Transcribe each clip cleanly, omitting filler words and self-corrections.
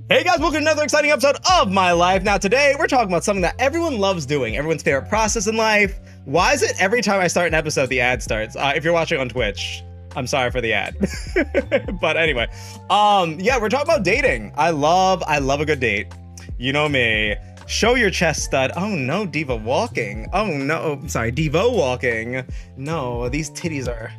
Hey guys, welcome to another exciting episode of My Life. Now today, we're talking about something that everyone loves doing, everyone's favorite process in life. Why is it every time I start an episode, the ad starts? If you're watching on Twitch, I'm sorry for the ad. But anyway, yeah, we're talking about dating. I love a good date. You know me. Show your chest, stud. Oh no, diva walking. Oh no, sorry, Devo walking. No, these titties are,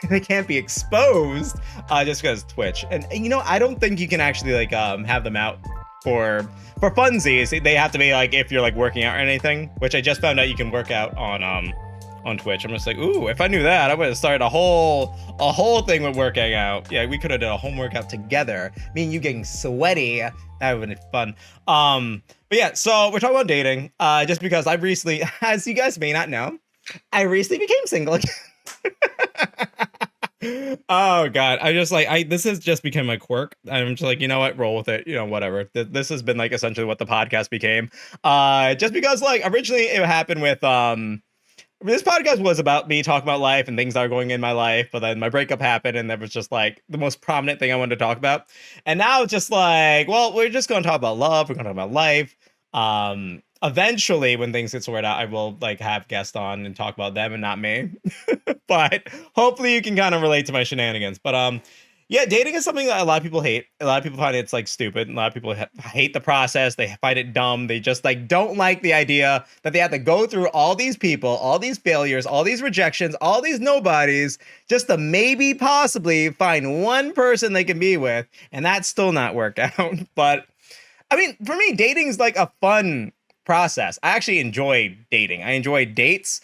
they can't be exposed just because Twitch. And you know, I don't think you can actually like have them out for funsies. They have to be like if you're like working out or anything, which I just found out you can work out on Twitch. I'm just like, ooh, if I knew that, I would have started a whole thing with working out. Yeah, we could have done a home workout together. Me and you getting sweaty. That would have been fun. But yeah, so we're talking about dating. Just because I recently, as you guys may not know, I recently became single again. Oh god, this has just become my quirk. I'm just like, you know what, roll with it, you know, whatever. This has been like essentially what the podcast became. Just because like originally it happened with this podcast was about me talking about life and things that are going in my life, but then my breakup happened and that was just like the most prominent thing I wanted to talk about. And now it's just like, well, we're just going to talk about love. We're going to talk about life. Eventually when things get sorted out, I will like have guests on and talk about them and not me. But hopefully you can kind of relate to my shenanigans. But yeah, dating is something that a lot of people hate. A lot of people find it's like stupid. A lot of people hate the process. They find it dumb. They just like don't like the idea that they have to go through all these people, all these failures, all these rejections, all these nobodies, just to maybe possibly find one person they can be with, and that's still not work out. But I mean, for me, dating is like a fun process. I actually enjoy dating. I enjoy dates.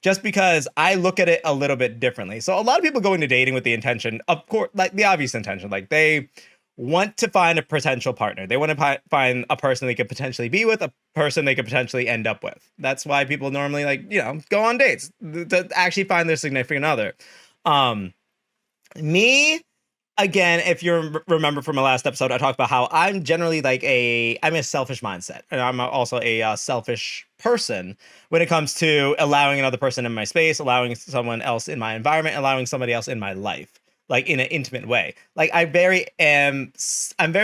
Just because I look at it a little bit differently. So a lot of people go into dating with the intention, of course, like the obvious intention, like they want to find a potential partner. They want to find a person they could potentially be with, a person they could potentially end up with. That's why people normally like, you know, go on dates to actually find their significant other. Me, again, if you remember from my last episode, I talked about how I'm generally like I'm a selfish mindset, and I'm also a selfish person when it comes to allowing another person in my space, allowing someone else in my environment, allowing somebody else in my life, like in an intimate way. Like I'm very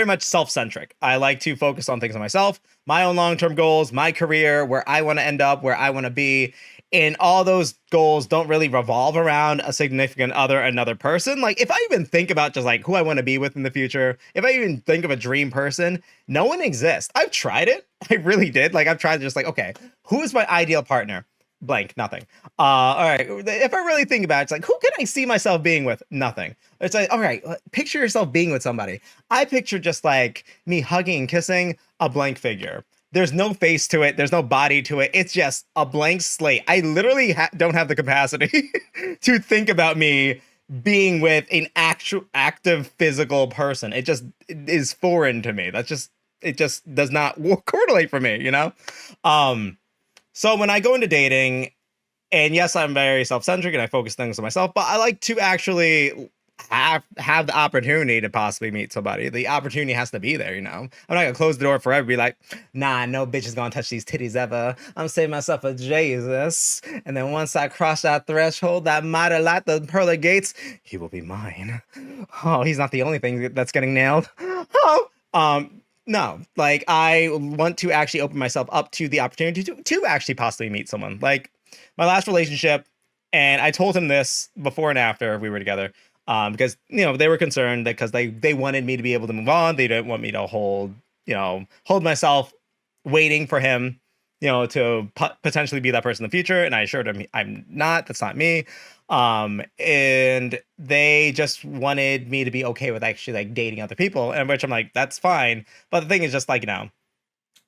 much self-centric. I like to focus on things on myself, my own long-term goals, my career, where I want to end up, where I want to be. And all those goals don't really revolve around a significant other, another person. Like if I even think about just like who I want to be with in the future, if I even think of a dream person, no one exists. I've tried it. I really did. Like I've tried to just like, okay, who is my ideal partner? Blank, nothing. All right. If I really think about it, it's like, who can I see myself being with? Nothing. It's like, all right, picture yourself being with somebody. I picture just like me hugging and kissing a blank figure. There's no face to it. There's no body to it. It's just a blank slate. I literally don't have the capacity to think about me being with an active physical person. It just is foreign to me. It just does not correlate for me, you know? So when I go into dating, and yes, I'm very self-centric and I focus things on myself, but I like to actually have the opportunity to possibly meet somebody. The opportunity has to be there, you know. I'm not gonna close the door forever, be like, nah, no bitch is gonna touch these titties ever. I'm saving myself for Jesus. And then once I cross that threshold, that mighty light, the pearly gates, he will be mine. Oh, he's not the only thing that's getting nailed. Oh, no, like I want to actually open myself up to the opportunity to actually possibly meet someone. Like my last relationship, and I told him this before and after we were together. Because you know they were concerned because they wanted me to be able to move on. They didn't want me to hold myself waiting for him, you know, to potentially be that person in the future. And I assured him I'm not. That's not me. And they just wanted me to be okay with actually like dating other people, and which I'm like, that's fine. But the thing is just like, you know,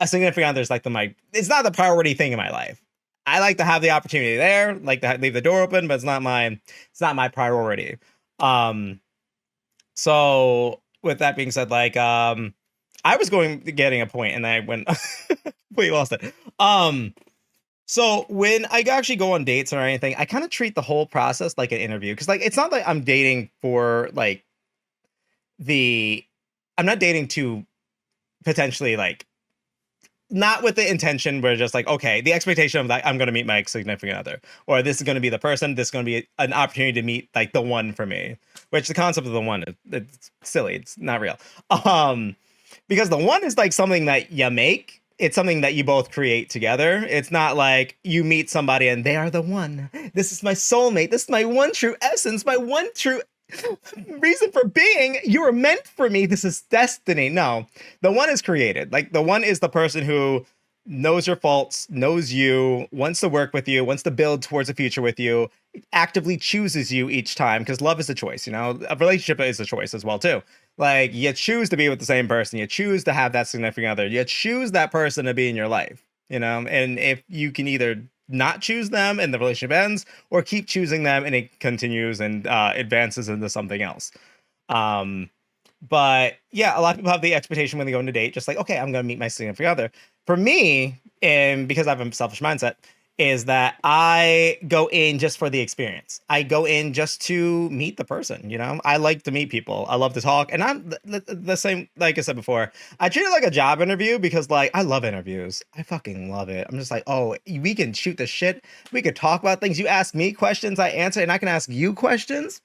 a significant other is like it's not the priority thing in my life. I like to have the opportunity there, like to leave the door open, but it's not my priority. So with that being said, like, I was getting a point and I went, we lost it. So when I actually go on dates or anything, I kind of treat the whole process like an interview. Cause like, it's not like I'm dating for like I'm not dating to potentially like not with the intention where just like, okay, the expectation of like I'm gonna meet my significant other, or this is gonna be the person, this is gonna be an opportunity to meet like the one for me. Which the concept of the one it's silly, it's not real. Um, because the one is like something that you make. It's something that you both create together. It's not like you meet somebody and they are the one. This is my soulmate. This is my one true essence, my one true reason for being. You were meant for me. This is destiny. No, the one is created. Like the one is the person who knows your faults, knows you, wants to work with you, wants to build towards a future with you, actively chooses you each time, because love is a choice. You know, a relationship is a choice as well too. Like you choose to be with the same person, you choose to have that significant other, you choose that person to be in your life. You know, and if you can either not choose them and the relationship ends, or keep choosing them and it continues and advances into something else. Um, but yeah, a lot of people have the expectation when they go on a date, just like, okay, I'm gonna meet my significant other. For me, and because I have a selfish mindset, is that I go in just for the experience. I go in just to meet the person. You know, I like to meet people. I love to talk, and I'm the same. Like I said before, I treat it like a job interview because, like, I love interviews. I fucking love it. I'm just like, oh, we can shoot the shit. We could talk about things. You ask me questions, I answer, and I can ask you questions.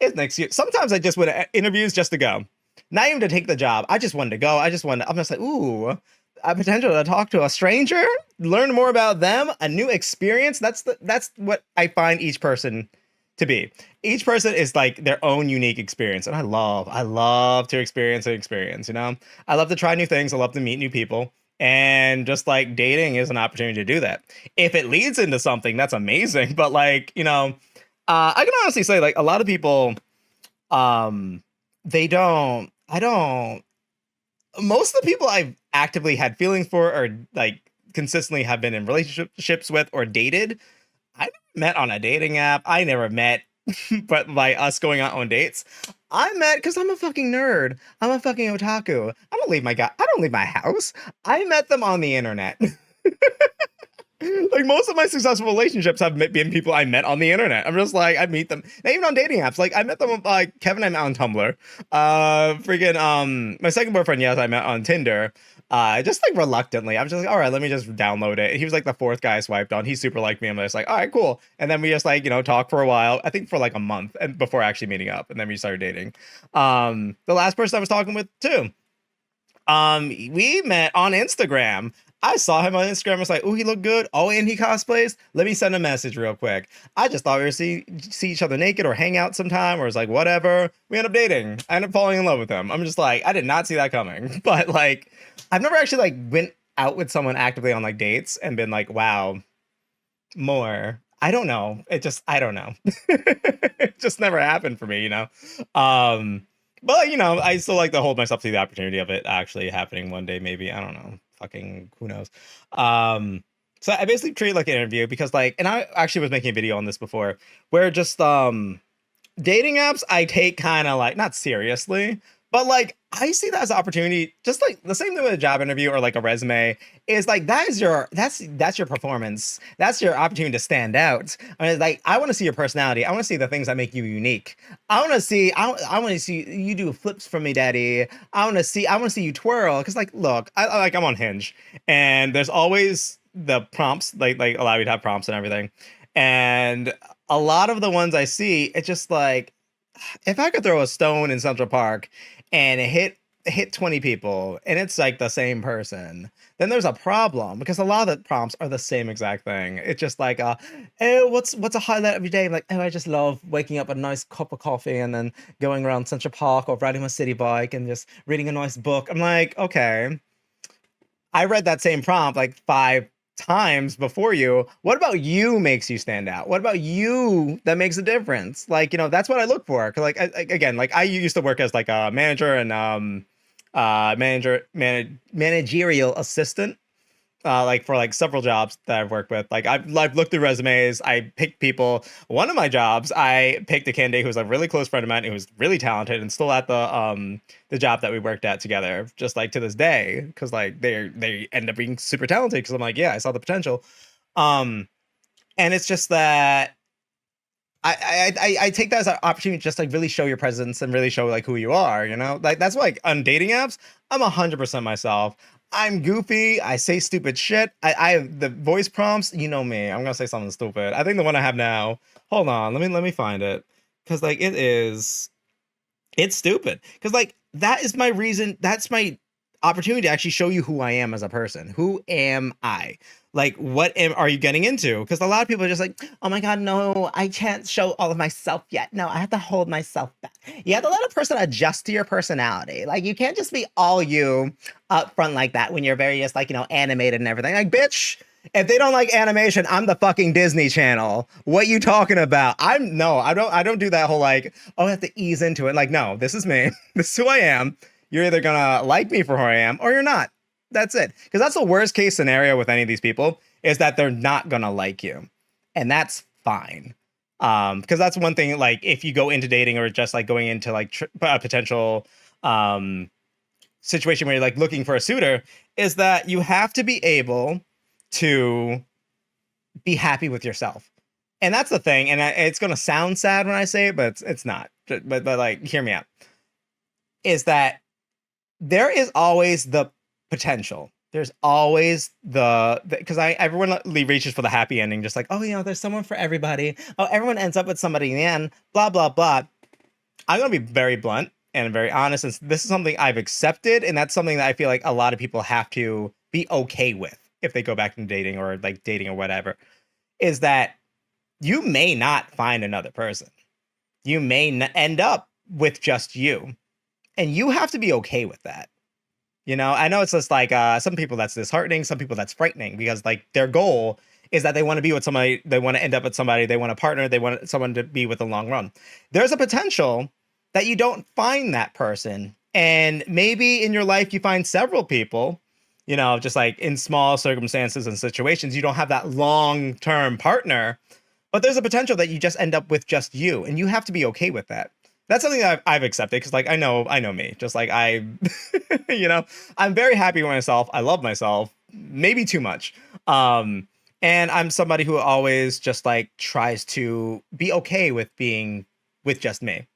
It's next year. Sometimes I just went to interviews just to go, not even to take the job. I just wanted to go. I'm just like, ooh, a potential to talk to a stranger, learn more about them, a new experience. That's what I find each person to be. Each person is like their own unique experience, and I love to experience an experience. You know, I love to try new things. I love to meet new people. And just like dating is an opportunity to do that. If it leads into something, that's amazing. But like, you know, I can honestly say like a lot of people, um, they don't. I don't. Most of the people I've actively had feelings for or like consistently have been in relationships with or dated, I never met on a dating app. I never met, but by us going out on dates, I met because I'm a fucking nerd. I'm a fucking otaku. I don't leave my house. I met them on the internet. Like most of my successful relationships have been people I met on the internet. I'm just like I meet them, not even on dating apps. Like I met them like Kevin. I met on Tumblr. Freaking my second boyfriend. Yes, I met on Tinder. Just like reluctantly. I was just like, all right, let me just download it. And he was like the fourth guy I swiped on. He super liked me. I'm just like, all right, cool. And then we just like talk for a while. I think for like a month, and before actually meeting up, and then we started dating. The last person I was talking with too. We met on Instagram. I saw him on Instagram. I was like, oh, he looked good. Oh, and he cosplays. Let me send a message real quick. I just thought we would see each other naked or hang out sometime, or it's like whatever. We end up dating. I end up falling in love with him. I'm just like, I did not see that coming. But like, I've never actually like went out with someone actively on like dates and been like, wow, more. I don't know. I don't know. It just never happened for me, you know? But I still like to hold myself to the opportunity of it actually happening one day, maybe. I don't know. Fucking who knows? So I basically treat it like an interview because like, and I actually was making a video on this before where just dating apps I take kind of like not seriously, but like I see that as an opportunity, just like the same thing with a job interview or like a resume is like that's your performance. That's your opportunity to stand out. I mean, like I want to see your personality. I want to see the things that make you unique. I want to see you do flips for me, daddy. I want to see you twirl. Cause like, look, I'm on Hinge and there's always the prompts, like allow you to have prompts and everything. And a lot of the ones I see, it's just like, if I could throw a stone in Central Park and hit 20 people and it's like the same person, then there's a problem because a lot of the prompts are the same exact thing. It's just like oh, what's a highlight of your day? I'm like, oh, I just love waking up with a nice cup of coffee and then going around Central Park or riding my city bike and just reading a nice book. I'm like, okay, I read that same prompt like 5 times before you. What about you makes you stand out? What about you that makes a difference? Like, that's what I look for. 'Cause like again, like I used to work as like a manager and managerial assistant like for like several jobs that I've worked with. Like I've looked through resumes, I picked people. One of my jobs, I picked a candidate who was a really close friend of mine who was really talented and still at the job that we worked at together, just like to this day, because like they end up being super talented because I'm like, yeah, I saw the potential. Um, and it's just that I take that as an opportunity to just like really show your presence and really show like who you are, like that's why like on dating apps, I'm 100% myself. I'm goofy. I say stupid shit. I the voice prompts. You know me. I'm gonna say something stupid. I think the one I have now. Hold on. Let me find it. Because like it's stupid. Because like that is my reason. That's my opportunity to actually show you who I am as a person. Who am I? Like, are you getting into? Because a lot of people are just like, oh my God, no, I can't show all of myself yet. No, I have to hold myself back. You have to let a person adjust to your personality. Like, you can't just be all you up front like that when you're very just like, animated and everything. Like, bitch, if they don't like animation, I'm the fucking Disney Channel. What you talking about? I don't do that whole like, oh, I have to ease into it. Like, no, this is me. This is who I am. You're either gonna like me for who I am or you're not. That's it. Because that's the worst case scenario with any of these people is that they're not gonna like you. And that's fine. Because that's one thing, like if you go into dating or just like going into like a potential situation where you're like looking for a suitor, is that you have to be able to be happy with yourself. And that's the thing. And it's gonna sound sad when I say it, but it's not. But like, hear me out. Is that there is always the potential. There's always because everyone reaches for the happy ending, just like, oh, there's someone for everybody. Oh, everyone ends up with somebody in the end, blah, blah, blah. I'm going to be very blunt and very honest. And this is something I've accepted. And that's something that I feel like a lot of people have to be okay with if they go back into dating or like dating or whatever, is that you may not find another person. You may end up with just you. And you have to be okay with that. I know it's just like some people that's disheartening, some people that's frightening because like their goal is that they want to be with somebody, they want to end up with somebody, they want a partner, they want someone to be with the long run. There's a potential that you don't find that person. And maybe in your life you find several people, just like in small circumstances and situations, you don't have that long-term partner, but there's a potential that you just end up with just you. And you have to be okay with that. That's something that I've accepted because like I know me. Just like I'm very happy with myself. I love myself, maybe too much. And I'm somebody who always just like tries to be okay with being with just me.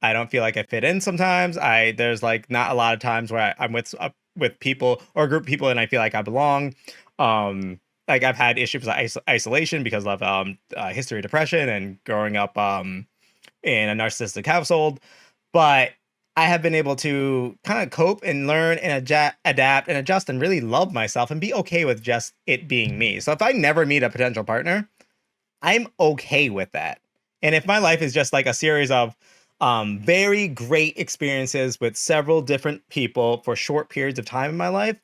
I don't feel like I fit in sometimes. There's like not a lot of times where I'm with people or a group of people and I feel like I belong. Like I've had issues with isolation because of history of depression and growing up in a narcissistic household, but I have been able to kind of cope and learn and adapt and adjust and really love myself and be okay with just it being me. So if I never meet a potential partner, I'm okay with that. And if my life is just like a series of very great experiences with several different people for short periods of time in my life,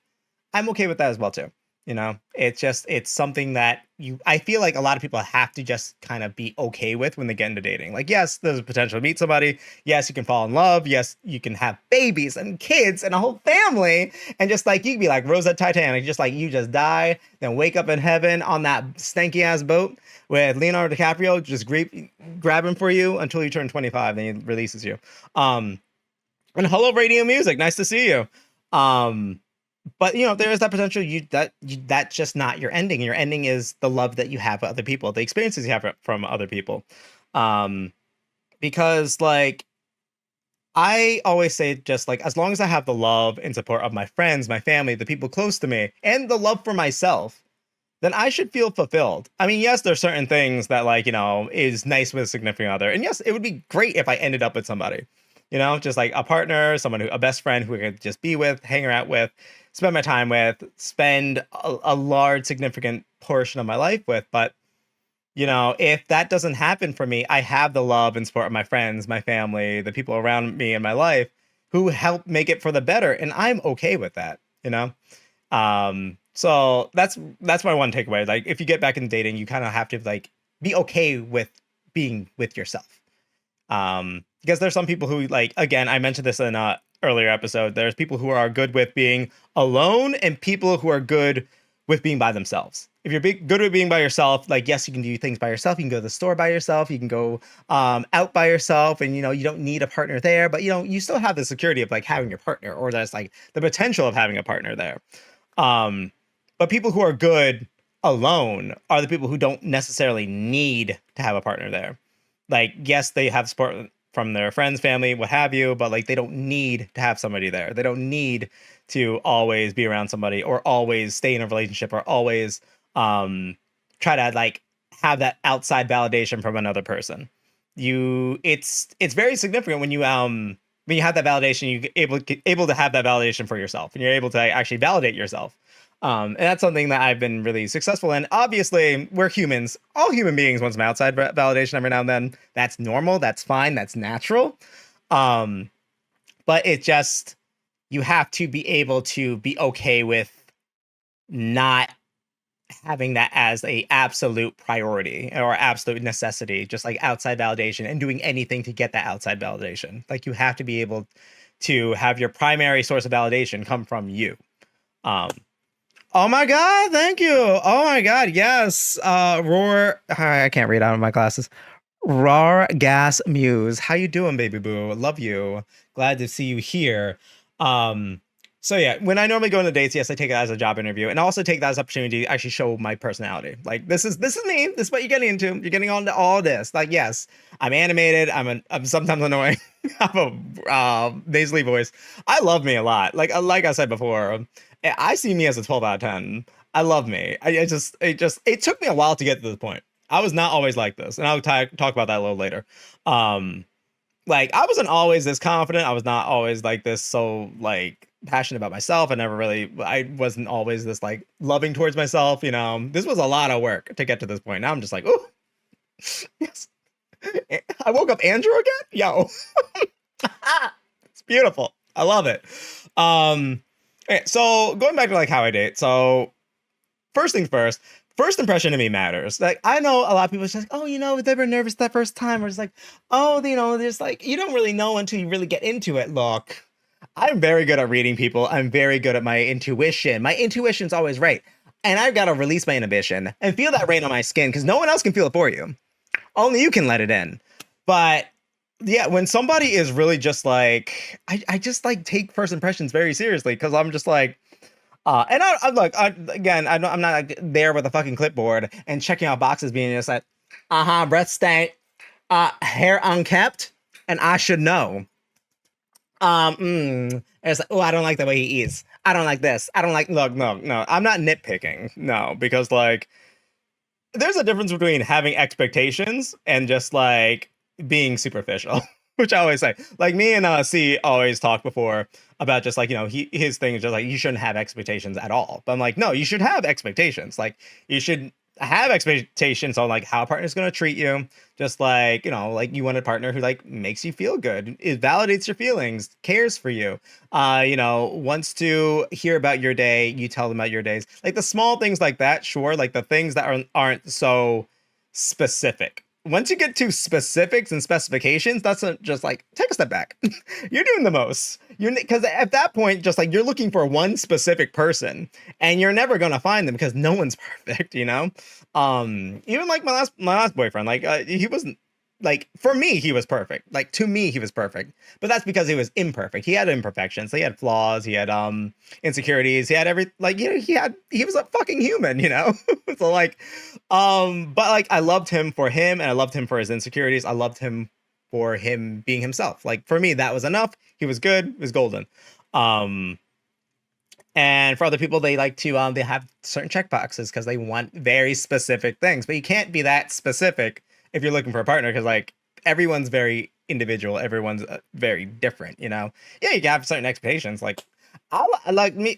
I'm okay with that as well too. It's something that I feel like a lot of people have to just kind of be okay with when they get into dating. Like, yes, there's a potential to meet somebody. Yes, you can fall in love. Yes, you can have babies and kids and a whole family. And just like, you can be like Rose at Titanic, just like you just die, then wake up in heaven on that stanky ass boat with Leonardo DiCaprio, just grabbing for you until you turn 25, then he releases you. And hello, radio music. Nice to see you. But there is that potential that's just not your ending. Your ending is the love that you have with other people, the experiences you have from other people. Because like I always say, just like as long as I have the love and support of my friends, my family, the people close to me, and the love for myself, then I should feel fulfilled. I mean, yes, there's certain things that like, is nice with a significant other. And yes, it would be great if I ended up with somebody, just like a partner, a best friend who I could just be with, hang out with, spend my time with, spend a large, significant portion of my life with. But, if that doesn't happen for me, I have the love and support of my friends, my family, the people around me in my life who help make it for the better. And I'm okay with that, So that's my one takeaway. Like, if you get back into dating, you kind of have to like be okay with being with yourself. Because there's some people who like, again, I mentioned this in a earlier episode, there's people who are good with being alone and people who are good with being by themselves. If you're good with being by yourself, like, yes, you can do things by yourself. You can go to the store by yourself. You can go out by yourself and, you don't need a partner there, but, you still have the security of like having your partner, or there's like the potential of having a partner there. But people who are good alone are the people who don't necessarily need to have a partner there. Like, yes, they have support from their friends, family, what have you, but like they don't need to have somebody there. They don't need to always be around somebody or always stay in a relationship or always try to like have that outside validation from another person. It's very significant when you have that validation, you able to have that validation for yourself, and you're able to actually validate yourself. And that's something that I've been really successful in. Obviously, we're humans. All human beings want some outside validation every now and then. That's normal. That's fine. That's natural. But it just, you have to be able to be okay with not having that as a absolute priority or absolute necessity, just like outside validation and doing anything to get that outside validation. Like you have to be able to have your primary source of validation come from you. Oh my God, thank you. Oh my God, yes. Roar, I can't read out of my glasses. Raw Gas Muse. How you doing, baby boo? Love you. Glad to see you here. So yeah, when I normally go on dates, yes, I take it as a job interview, and I also take that as an opportunity to actually show my personality. Like this is me. This is what you're getting into. You're getting on to all this. Like yes, I'm animated. I'm sometimes annoying. I have a nasally voice. I love me a lot. Like I said before, I see me as a 12 out of 10. I love me. It took me a while to get to this point. I was not always like this, and I'll talk about that a little later. Like I wasn't always this confident. I was not always like this, so like passionate about myself. I wasn't always this like loving towards myself. You know, this was a lot of work to get to this point. Now I'm just like, oh, yes. I woke up Andrew again. Yo, it's beautiful. I love it. Okay, so going back to like how I date. So first things first. First impression to me matters. Like I know a lot of people are just like, oh, you know, they were nervous that first time, or it's like, oh, you know, there's like you don't really know until you really get into it. Look, I'm very good at reading people. I'm very good at my intuition. My intuition's always right, and I've got to release my inhibition and feel that rain on my skin because no one else can feel it for you. Only you can let it in. But yeah, when somebody is really just like, I just like take first impressions very seriously because I'm just like. And I look, again, I'm not like, there with a fucking clipboard and checking out boxes being just like, breath stank, hair unkept, and I should know. It's like, oh, I don't like the way he eats. I don't like this. I don't like, look, no, I'm not nitpicking. No, because like, there's a difference between having expectations and just like being superficial. Which I always say, like me and C always talk before about just like, you know, his thing is just like, you shouldn't have expectations at all. But I'm like, no, you should have expectations. Like you should have expectations on like how a partner is going to treat you. Just like, you know, like you want a partner who like makes you feel good. It validates your feelings, cares for you, you know, wants to hear about your day. You tell them about your days, like the small things like that. Sure. Like the things that aren't so specific. Once you get to specifics and specifications, that's just like, take a step back. You're doing the most. Because at that point, just like you're looking for one specific person and you're never going to find them because no one's perfect, you know? Even like my last boyfriend, like he wasn't like, for me, he was perfect. Like to me, he was perfect, but that's because he was imperfect. He had imperfections. He had flaws. He had insecurities. He had like, you know, he was a fucking human, you know? So like, but like I loved him for him and I loved him for his insecurities. I loved him for him being himself. Like for me, that was enough. He was good. It was golden. And for other people, they like to they have certain checkboxes because they want very specific things, but you can't be that specific if you're looking for a partner because like everyone's very individual. Everyone's very different, you know? Yeah, you can have certain expectations. Like I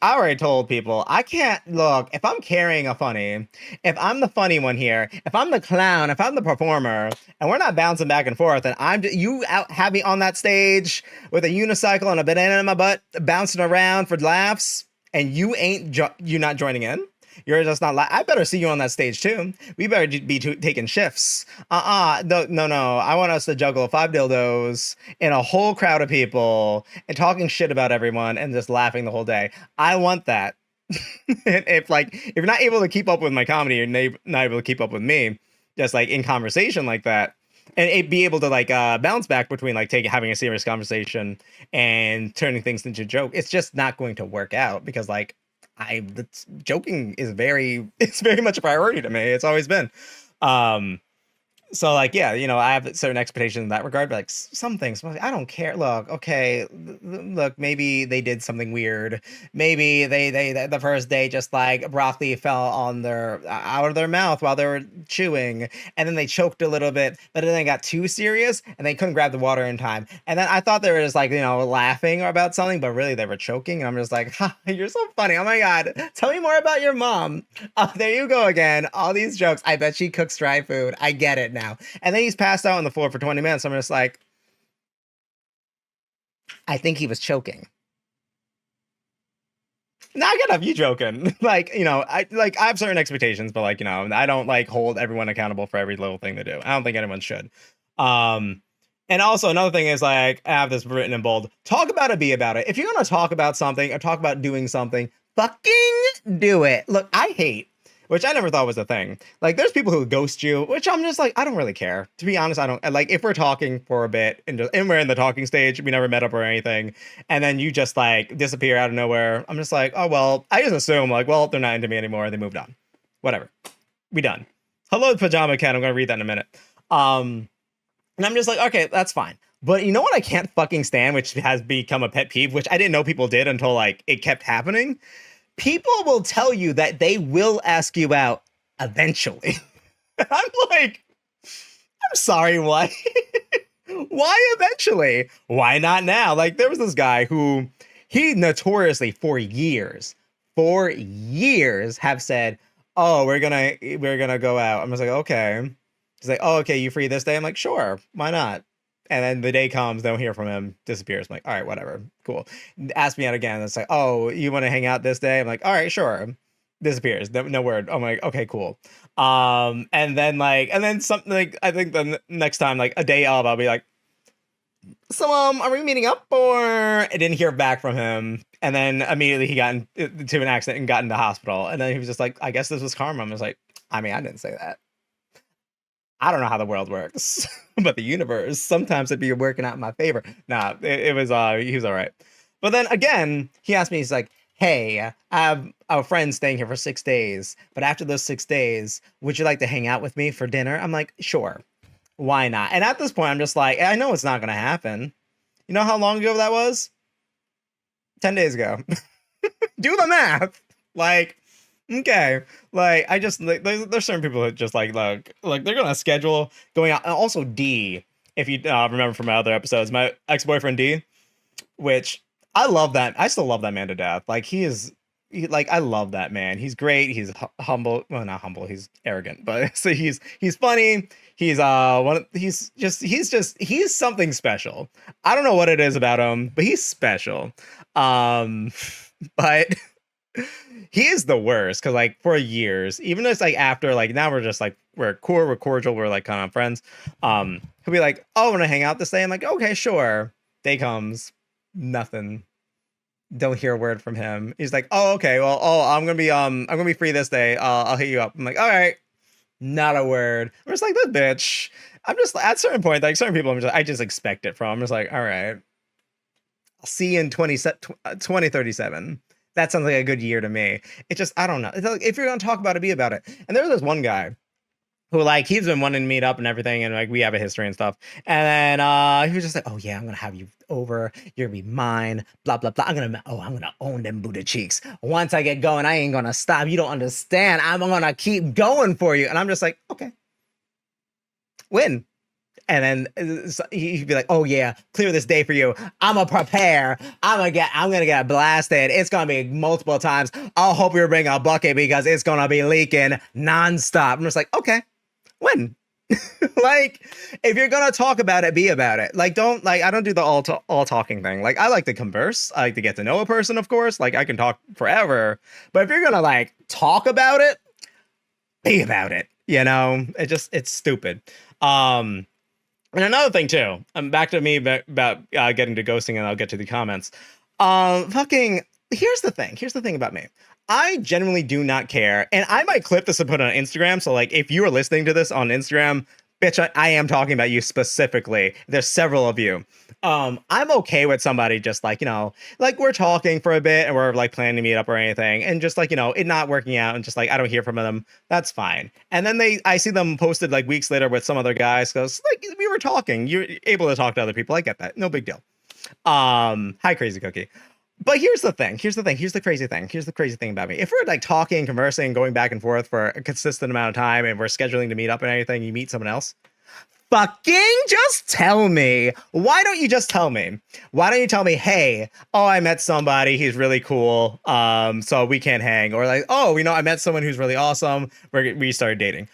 already told people, I can't look, if I'm carrying a funny, if I'm the funny one here, if I'm the clown, if I'm the performer, and we're not bouncing back and forth, and you have me on that stage with a unicycle and a banana in my butt, bouncing around for laughs, and you're not joining in. You're just not I better see you on that stage too. We better be taking shifts. No. I want us to juggle 5 dildos in a whole crowd of people and talking shit about everyone and just laughing the whole day. I want that. if you're not able to keep up with my comedy, you're not able to keep up with me, just like in conversation like that, and be able to like bounce back between like having a serious conversation and turning things into a joke. It's just not going to work out because like. Joking is very much a priority to me. It's always been. So like, yeah, I have certain expectations in that regard, but like some things I don't care. Look, okay, look, maybe they did something weird. Maybe the first day just like broccoli fell on their out of their mouth while they were chewing, and then they choked a little bit, but then they got too serious and they couldn't grab the water in time. And then I thought they were just like, laughing about something, but really they were choking. And I'm just like, ha, you're so funny. Oh my God. Tell me more about your mom. There you go again. All these jokes. I bet she cooks dry food. I get it now. And then he's passed out on the floor for 20 minutes. I'm just like, I think he was choking. Now I get off you joking. Like, I have certain expectations, but like, I don't like hold everyone accountable for every little thing they do. I don't think anyone should. And also another thing is like, I have this written in bold, talk about it, be about it. If you're going to talk about something or talk about doing something, fucking do it. Look, I hate, which I never thought was a thing. Like, there's people who ghost you, which I'm just like, I don't really care. To be honest, I don't like if we're talking for a bit and we're in the talking stage, we never met up or anything, and then you just like disappear out of nowhere. I'm just like, oh well, I just assume like, well, they're not into me anymore. They moved on. Whatever. We done. Hello, Pajama Cat. I'm gonna read that in a minute. And I'm just like, okay, that's fine. But you know what I can't fucking stand, which has become a pet peeve, which I didn't know people did until like it kept happening. People will tell you that they will ask you out eventually. I'm like, I'm sorry, what? Why eventually? Why not now? Like, there was this guy who he notoriously for years have said, oh, we're gonna go out. I'm just like, okay. He's like, oh, okay, you free this day? I'm like, sure, why not? And then the day comes, don't hear from him, disappears. I'm like, all right, whatever, cool. Ask me out again. It's like, oh, you want to hang out this day? I'm like, all right, sure. Disappears. No word. I'm like, okay, cool. And then something like, I think the next time, like a day of, I'll be like, so are we meeting up? Or I didn't hear back from him. And then immediately he got into an accident and got into the hospital. And then he was just like, I guess this was karma. I was like, I mean, I didn't say that. I don't know how the world works, but the universe, sometimes it'd be working out in my favor. Nah, it was, he was all right. But then again, he asked me, he's like, hey, I have a friend staying here for 6 days, but after those 6 days, would you like to hang out with me for dinner? I'm like, sure, why not? And at this point, I'm just like, I know it's not going to happen. You know how long ago that was? 10 days ago. Do the math. Like, okay, like I just like there's certain people that just like they're gonna schedule going out. And also D, if you remember from my other episodes, my ex-boyfriend D, which I love that. I still love that man to death. Like I love that man. He's great. He's humble. Well, not humble. He's arrogant, but so he's funny. He's he's something special. I don't know what it is about him, but he's special. But he is the worst because like for years, even as like after like now we're just like we're cool, we're cordial, we're like kind of friends. He'll be like, oh, I want to hang out this day. I'm like, okay, sure. Day comes, nothing. Don't hear a word from him. He's like, oh, okay, well, I'm gonna be free this day. I'll hit you up. I'm like, all right, not a word. I'm just like, this bitch. I'm just at a certain point, like certain people, I just expect it from. I'm just like, all right, I'll see you in 2037. That sounds like a good year to me. It just, I don't know. It's like, if you're going to talk about it, be about it. And there was this one guy who like, he's been wanting to meet up and everything. And like, we have a history and stuff. And then he was just like, oh yeah, I'm going to have you over. You're going to be mine. Blah, blah, blah. I'm going to own them booty cheeks. Once I get going, I ain't going to stop. You don't understand. I'm going to keep going for you. And I'm just like, okay. Win. And then he'd be like, oh yeah, clear this day for you. I'm gonna prepare. I'm gonna get blasted. It's gonna be multiple times. I'll hope you bring a bucket because it's gonna be leaking nonstop. I'm just like, okay, win. Like, if you're gonna talk about it, be about it. Like, I don't do the all talking thing. Like, I like to converse. I like to get to know a person, of course. Like, I can talk forever. But if you're gonna like talk about it, be about it. You know, it's stupid. And another thing too, back to me about getting to ghosting, and I'll get to the comments. Here's the thing about me. I genuinely do not care, and I might clip this and put it on Instagram. So like, if you are listening to this on Instagram, Bitch, I am talking about you specifically. There's several of you. I'm okay with somebody just like, like we're talking for a bit and we're like planning to meet up or anything, and just like, it not working out and just like I don't hear from them. That's fine. And then I see them posted like weeks later with some other guys, goes like we were talking. You're able to talk to other people. I get that. No big deal. Hi, Crazy Cookie. But here's the thing. Here's the thing. Here's the crazy thing. Here's the crazy thing about me. If we're like talking, conversing, going back and forth for a consistent amount of time, and we're scheduling to meet up and anything, you meet someone else, fucking just tell me. Why don't you just tell me? Why don't you tell me, hey, oh, I met somebody, he's really cool, so we can't hang, or like, oh, I met someone who's really awesome, we started dating.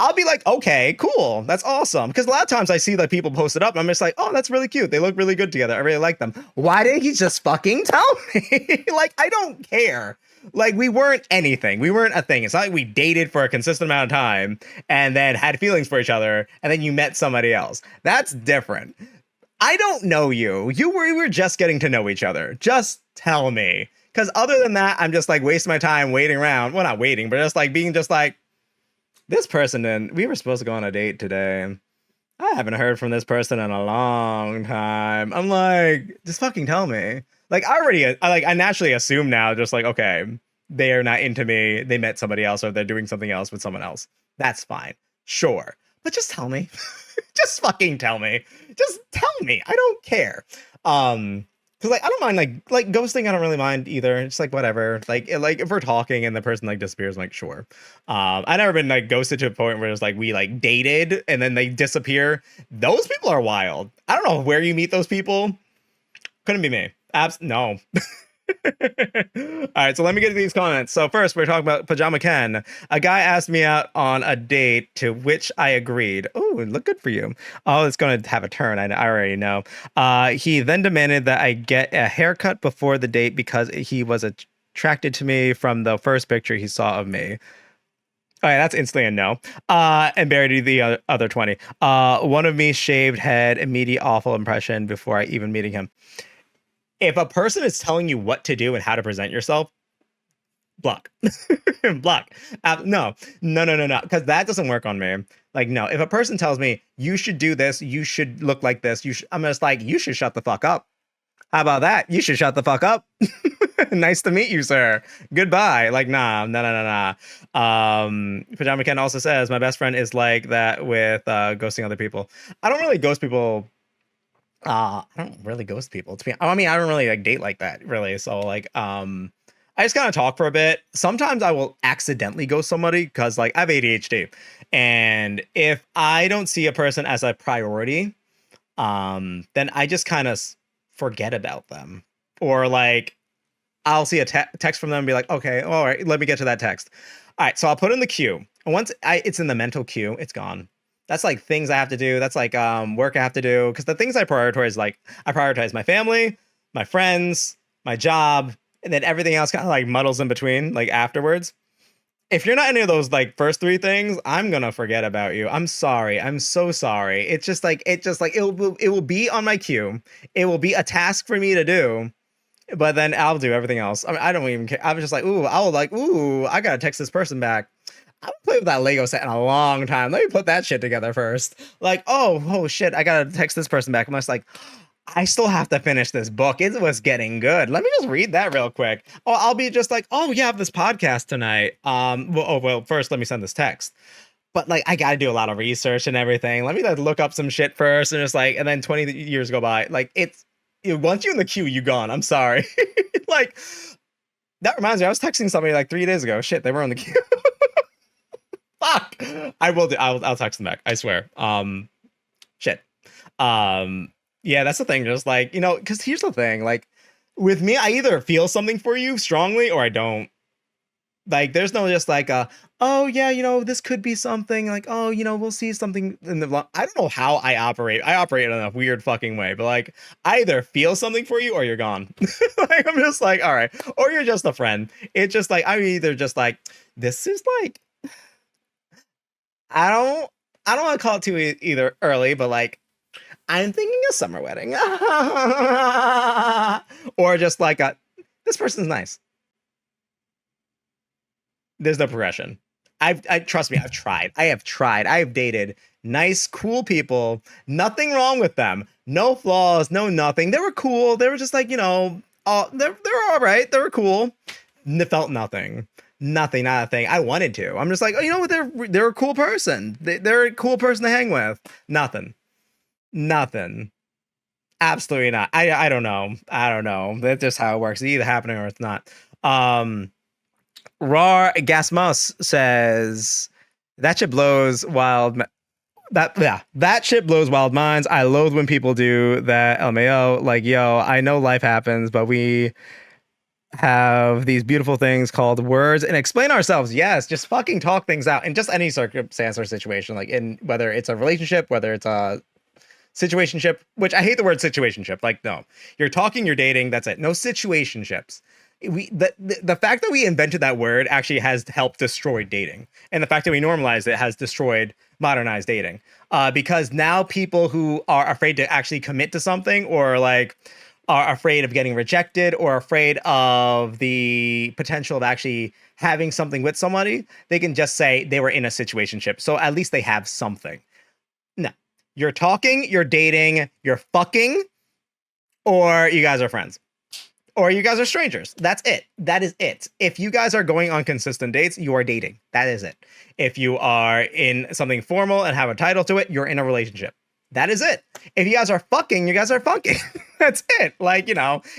I'll be like, okay, cool, that's awesome. Because a lot of times I see like people post it up, and I'm just like, oh, that's really cute. They look really good together. I really like them. Why didn't he just fucking tell me? Like, I don't care. Like, we weren't anything. We weren't a thing. It's not like we dated for a consistent amount of time and then had feelings for each other, and then you met somebody else. That's different. I don't know you. We were just getting to know each other. Just tell me. Because other than that, I'm just like wasting my time waiting around. Well, not waiting, but just like being just like, this person didn't. We were supposed to go on a date today. I haven't heard from this person in a long time. I'm like, just fucking tell me. Like, I naturally assume now, just like, okay, they are not into me. They met somebody else, or they're doing something else with someone else. That's fine. Sure. But just tell me. Just fucking tell me. Just tell me. I don't care. Because like I don't mind like ghosting. I don't really mind either. It's like whatever. Like if we're talking and the person like disappears, I'm like sure. I never been like ghosted to a point where it's like we like dated and then they disappear. Those people are wild. I don't know where you meet those people. Couldn't be me. No. All right, so let me get to these comments. So first, we're talking about Pajama Ken. A guy asked me out on a date, to which I agreed. Oh, look good for you. Oh, it's going to have a turn. I already know. He then demanded that I get a haircut before the date because he was attracted to me from the first picture he saw of me. All right, that's instantly a no. And buried the other 20. One of me shaved head, immediate awful impression before I even meeting him. If a person is telling you what to do and how to present yourself, block. Block. No, because that doesn't work on me. Like, no, if a person tells me you should do this, you should look like this, I'm just like, you should shut the fuck up. How about that? You should shut the fuck up. Nice to meet you, sir. Goodbye. Like, nah. Pajama Ken also says, my best friend is like that with ghosting other people. I don't really ghost people. I don't really ghost people. I mean, I don't really like date like that, really. So like, I just kind of talk for a bit. Sometimes I will accidentally ghost somebody because like I have ADHD, and if I don't see a person as a priority, then I just kind of forget about them, or like I'll see a text from them and be like, okay, all right, let me get to that text. All right, so I'll put in the queue. And once it's in the mental queue, it's gone. That's like things I have to do. That's like work I have to do. Because the things I prioritize, like I prioritize my family, my friends, my job, and then everything else kind of like muddles in between, like afterwards. If you're not any of those like first three things, I'm gonna forget about you. I'm sorry. I'm so sorry. It will be on my queue. It will be a task for me to do. But then I'll do everything else. I mean, I don't even care. I was just like, I gotta text this person back. I haven't played with that Lego set in a long time. Let me put that shit together first. Like, oh shit, I gotta text this person back. I'm just like, I still have to finish this book. It was getting good. Let me just read that real quick. Oh, I'll be just like, oh, yeah, I have this podcast tonight. Well, first let me send this text. But like, I gotta do a lot of research and everything. Let me like look up some shit first, and just like, and then 20 years go by. Like, once you're in the queue, you gone. I'm sorry. Like, that reminds me, I was texting somebody like 3 days ago. Shit, they were on the queue. Fuck. I will do. I'll text them back. I swear. Shit. Yeah, that's the thing. Just like, because here's the thing. Like, with me, I either feel something for you strongly or I don't. Like, there's no just like, oh yeah, this could be something. Like, oh, we'll see something in the. I don't know how I operate. I operate in a weird fucking way. But like, I either feel something for you or you're gone. Like, I'm just like, all right, or you're just a friend. It's just like I'm either just like, this is like. I don't want to call it too either early, but like I'm thinking a summer wedding, or just like this person's nice. There's no progression. I trust me. I've tried. I have dated nice, cool people. Nothing wrong with them. No flaws, no nothing. They were cool. They were just like, they're all right. They were cool. Felt nothing. Nothing, not a thing. I wanted to. I'm just like, oh, you know what? They're a cool person. They're a cool person to hang with. Nothing. Nothing. Absolutely not. I don't know. I don't know. That's just how it works. It's either happening or it's not. Raw Gasmus says that shit blows wild. That shit blows wild minds. I loathe when people do that. LMAO, like, yo, I know life happens, but we have these beautiful things called words and explain ourselves. Yes, just fucking talk things out in just any circumstance or situation, like in whether it's a relationship, whether it's a situationship, which I hate the word situationship. Like, no, you're talking, you're dating, that's it. No situationships. The fact that we invented that word actually has helped destroy dating, and the fact that we normalized it has destroyed modernized dating, because now people who are afraid to actually commit to something, or like are afraid of getting rejected, or afraid of the potential of actually having something with somebody, they can just say they were in a situationship, so at least they have something. No, you're talking, you're dating, you're fucking, or you guys are friends. Or you guys are strangers. That's it. That is it. If you guys are going on consistent dates, you are dating. That is it. If you are in something formal and have a title to it, you're in a relationship. That is it. If you guys are fucking, you guys are fucking. That's it. Like,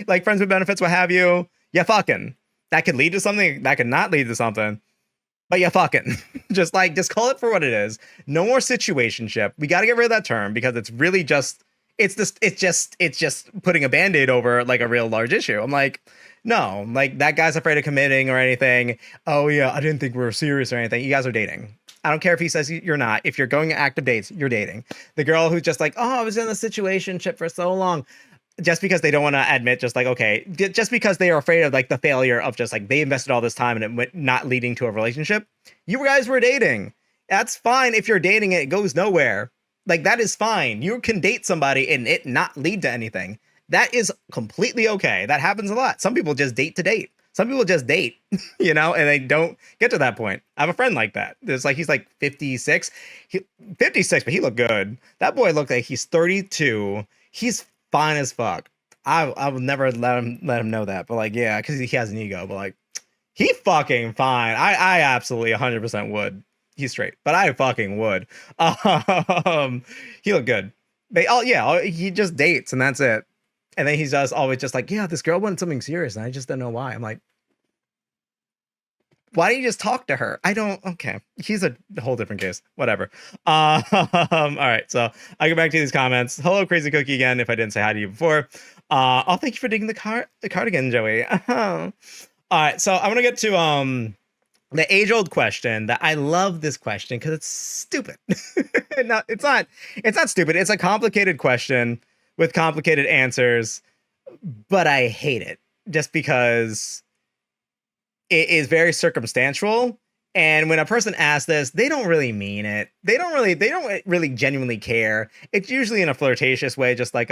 like friends with benefits, what have you. You fucking. That could lead to something. That could not lead to something. But you fucking. just call it for what it is. No more situationship. We got to get rid of that term, because it's really just... It's just putting a Band-Aid over like a real large issue. I'm like, no, like that guy's afraid of committing or anything. Oh yeah, I didn't think we were serious or anything. You guys are dating. I don't care if he says you're not. If you're going active dates, you're dating. The girl who's just like, oh, I was in a situationship for so long, just because they don't want to admit, just like, okay, just because they are afraid of like the failure of just like they invested all this time and it went not leading to a relationship. You guys were dating. That's fine. If you're dating, it goes nowhere. Like, that is fine. You can date somebody and it not lead to anything. That is completely okay. That happens a lot. Some people just date to date. Some people just date, and they don't get to that point. I have a friend like that. It's like, he's like 56. 56, but he looked good. That boy looked like he's 32. He's fine as fuck. I will never let him know that. But like, yeah, because he has an ego. But like, he fucking fine. I absolutely 100% would. He's straight, but I fucking would. He looked good. He just dates and that's it. And then he's just always just like, yeah, this girl wanted something serious and I just don't know why. I'm like, why don't you just talk to her? Okay. He's a whole different case. Whatever. All right. So I go back to these comments. Hello, Crazy Cookie again. If I didn't say hi to you before. Thank you for digging the cardigan, Joey. All right. So I want to get to, the age-old question that I love this question because it's stupid. No, it's not stupid. It's a complicated question with complicated answers, but I hate it just because it is very circumstantial. And when a person asks this, they don't really mean it. They don't really genuinely care. It's usually in a flirtatious way, just like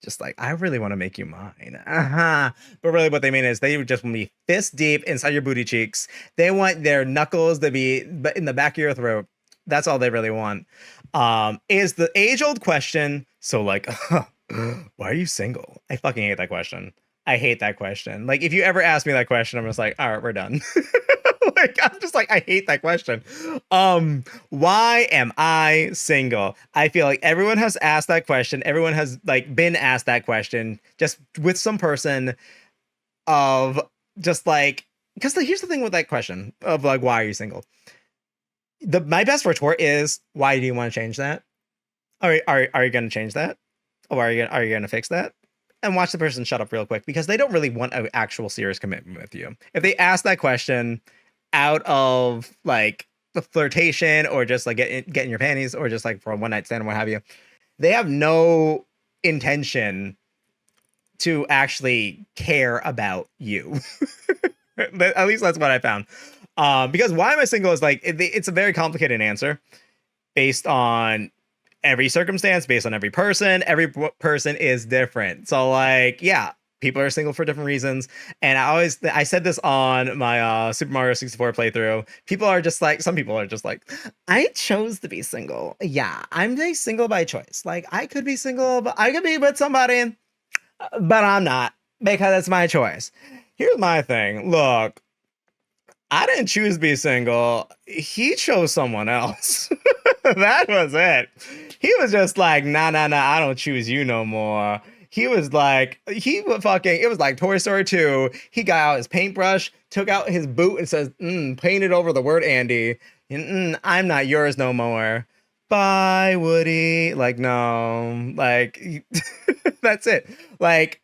just like, I really want to make you mine. But really what they mean is they just want to be fist deep inside your booty cheeks. They want their knuckles to be in the back of your throat. That's all they really want. Is the age-old question. So like, why are you single? I fucking hate that question. I hate that question. Like, if you ever ask me that question, I'm just like, all right, we're done. Like, I'm just like, I hate that question. Why am I single? I feel like everyone has asked that question. Everyone has like been asked that question just with some person of just like, because here's the thing with that question of like, why are you single? My best retort is, why do you want to change that? Are you going to change that? Or are you going to fix that? And watch the person shut up real quick, because they don't really want an actual serious commitment with you. If they ask that question out of like the flirtation or just like getting your panties or just like for a one night stand or what have you, they have no intention to actually care about you. At least that's what I found. Because why am I single is like, it's a very complicated answer based on every circumstance, based on every person. Every person is different. So like, yeah, People are single for different reasons. And I said this on my Super Mario 64 playthrough. Some people are just like, I chose to be single. Yeah, I'm very single by choice. Like, I could be single, but I could be with somebody, but I'm not because it's my choice. Here's my thing. Look, I didn't choose to be single. He chose someone else. That was it. He was just like, nah, I don't choose you no more. He was like, it was like Toy Story 2. He got out his paintbrush, took out his boot and says, painted over the word Andy. I'm not yours no more. Bye, Woody. Like, no, like, that's it. Like,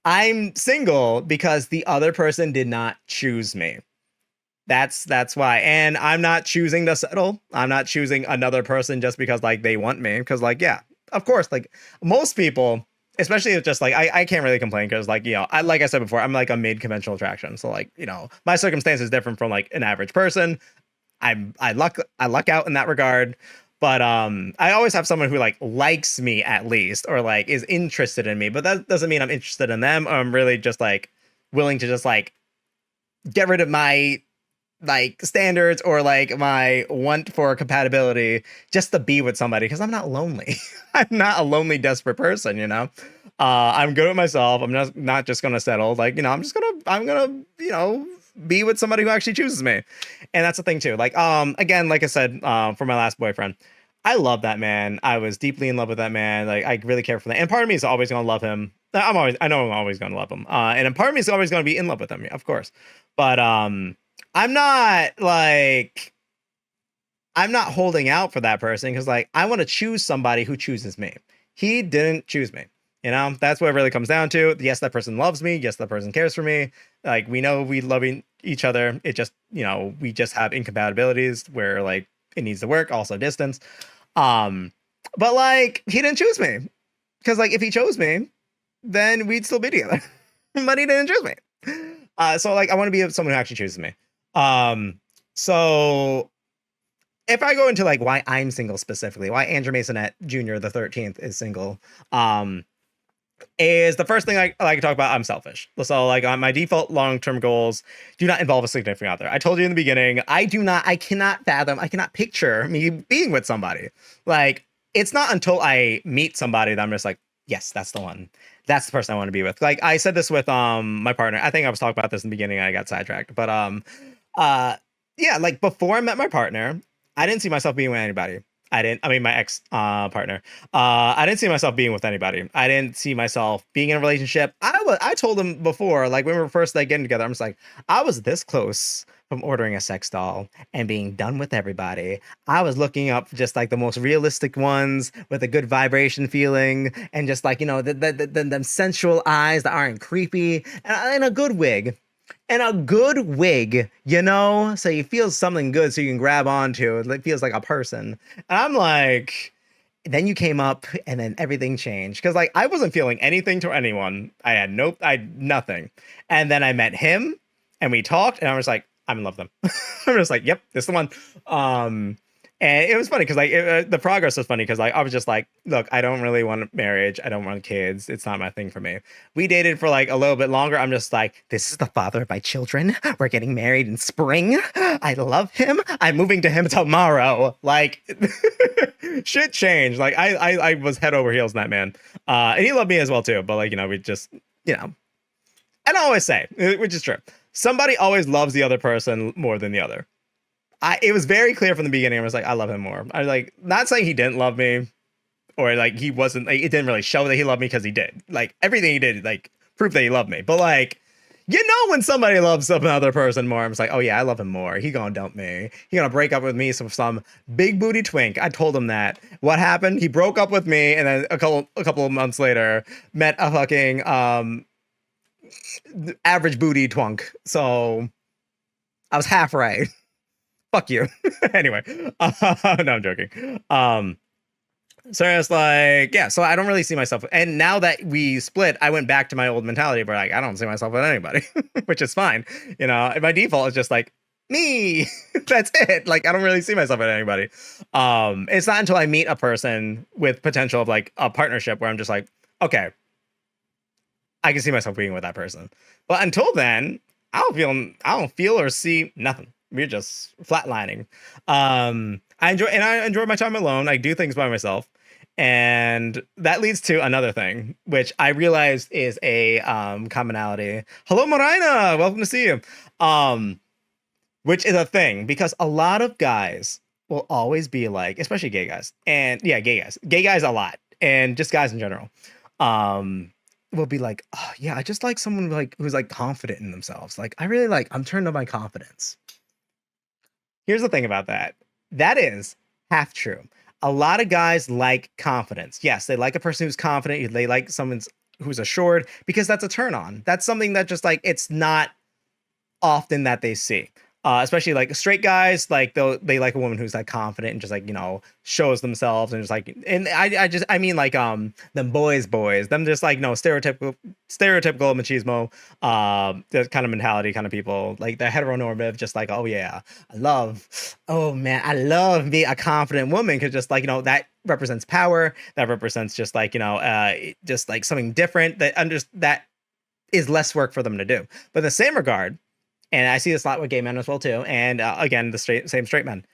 I'm single because the other person did not choose me. That's why. And I'm not choosing to settle. I'm not choosing another person just because like they want me. Because like, yeah, of course, like most people, especially if just like I can't really complain because like, you know, like I said before, I'm like a mid-conventional attraction. So like, you know, my circumstance is different from like an average person. I luck out in that regard. But I always have someone who like likes me at least, or like is interested in me. But that doesn't mean I'm interested in them, or I'm really just like willing to just like get rid of my like standards or like my want for compatibility just to be with somebody because I'm not lonely. I'm not a lonely, desperate person, you know. I'm good with myself. I'm not just gonna settle. Like, you know, I'm gonna, you know, be with somebody who actually chooses me. And that's the thing too. Like, again, like I said, for my last boyfriend, I love that man. I was deeply in love with that man. Like, I really care for that. And part of me is always gonna love him. I know I'm always gonna love him. And a part of me is always gonna be in love with him, of course. But I'm not holding out for that person because like I want to choose somebody who chooses me. He didn't choose me. You know, that's what it really comes down to. Yes, that person loves me. Yes, that person cares for me. Like we know we love each other. It just, you know, we just have incompatibilities where like it needs to work. Also distance. But like he didn't choose me because like if he chose me, then we'd still be together. But he didn't choose me. So like I want to be with someone who actually chooses me. So if I go into like why I'm single specifically, why Andrew Masonette Jr. the 13th is single, is the first thing I like to talk about. I'm selfish. So like on my default long-term goals do not involve a significant other. I told you in the beginning, I cannot picture me being with somebody. Like it's not until I meet somebody that I'm just like, yes, that's the one. That's the person I want to be with. Like I said this with my partner. I think I was talking about this in the beginning and I got sidetracked. But yeah, like before I met my partner, I didn't see myself being with anybody. My ex partner. I didn't see myself being with anybody. I didn't see myself being in a relationship. I told him before, like when we were first like getting together, I'm just like, I was this close from ordering a sex doll and being done with everybody. I was looking up just like the most realistic ones with a good vibration feeling and just like, you know, them sensual eyes that aren't creepy and a good wig. And a good wig, you know, so you feel something good so you can grab onto. It feels like a person. And I'm like, then you came up and then everything changed. Because like I wasn't feeling anything to anyone. I had nothing. And then I met him and we talked and I was like, I'm in love with him. I'm just like, yep, this is the one. And it was funny because like the progress was funny because like I was just like, look, I don't really want marriage. I don't want kids. It's not my thing for me. We dated for like a little bit longer. I'm just like, this is the father of my children. We're getting married in spring. I love him. I'm moving to him tomorrow. Like shit changed. Like I was head over heels in that man. And he loved me as well too. But like, you know, we just, you know, and I always say, which is true, somebody always loves the other person more than the other. It was very clear from the beginning. I was like, I love him more. I was like, not saying he didn't love me or like he wasn't, like, it didn't really show that he loved me because he did. Like everything he did, like proof that he loved me. But like, you know, when somebody loves another person more, I'm just like, oh yeah, I love him more. He gonna dump me. He gonna break up with me. Some big booty twink. I told him that. What happened? He broke up with me, and then a couple of months later, met a fucking average booty twunk. So I was half right. Fuck you. Anyway, no, I'm joking. So it's like, yeah, so I don't really see myself. And now that we split, I went back to my old mentality where like, I don't see myself with anybody, which is fine. You know, and my default is just like me. That's it. Like, I don't really see myself with anybody. It's not until I meet a person with potential of like a partnership where I'm just like, okay, I can see myself being with that person. But until then, I don't feel or see nothing. We're just flatlining. I enjoy my time alone. I do things by myself. And that leads to another thing, which I realized is a commonality. Hello, Marina. Welcome to see you. Um, which is a thing because a lot of guys will always be like, especially gay guys, and yeah, gay guys a lot, and just guys in general, um, will be like, oh yeah, I just like someone like who's like confident in themselves. Like I really like, I'm turned on by confidence. Here's the thing about that. That is half true. A lot of guys like confidence. Yes, they like a person who's confident. They like someone who's assured because that's a turn on. That's something that just like it's not often that they see. Especially like straight guys, like they like a woman who's like confident and just like shows themselves and just like and I mean like them boys them just like no stereotypical machismo the kind of mentality kind of people like the heteronormative just like oh yeah oh man I love being a confident woman because just like that represents power, that represents just like just like something different that is less work for them to do. But in the same regard, and I see this a lot with gay men as well too, and again the same straight men,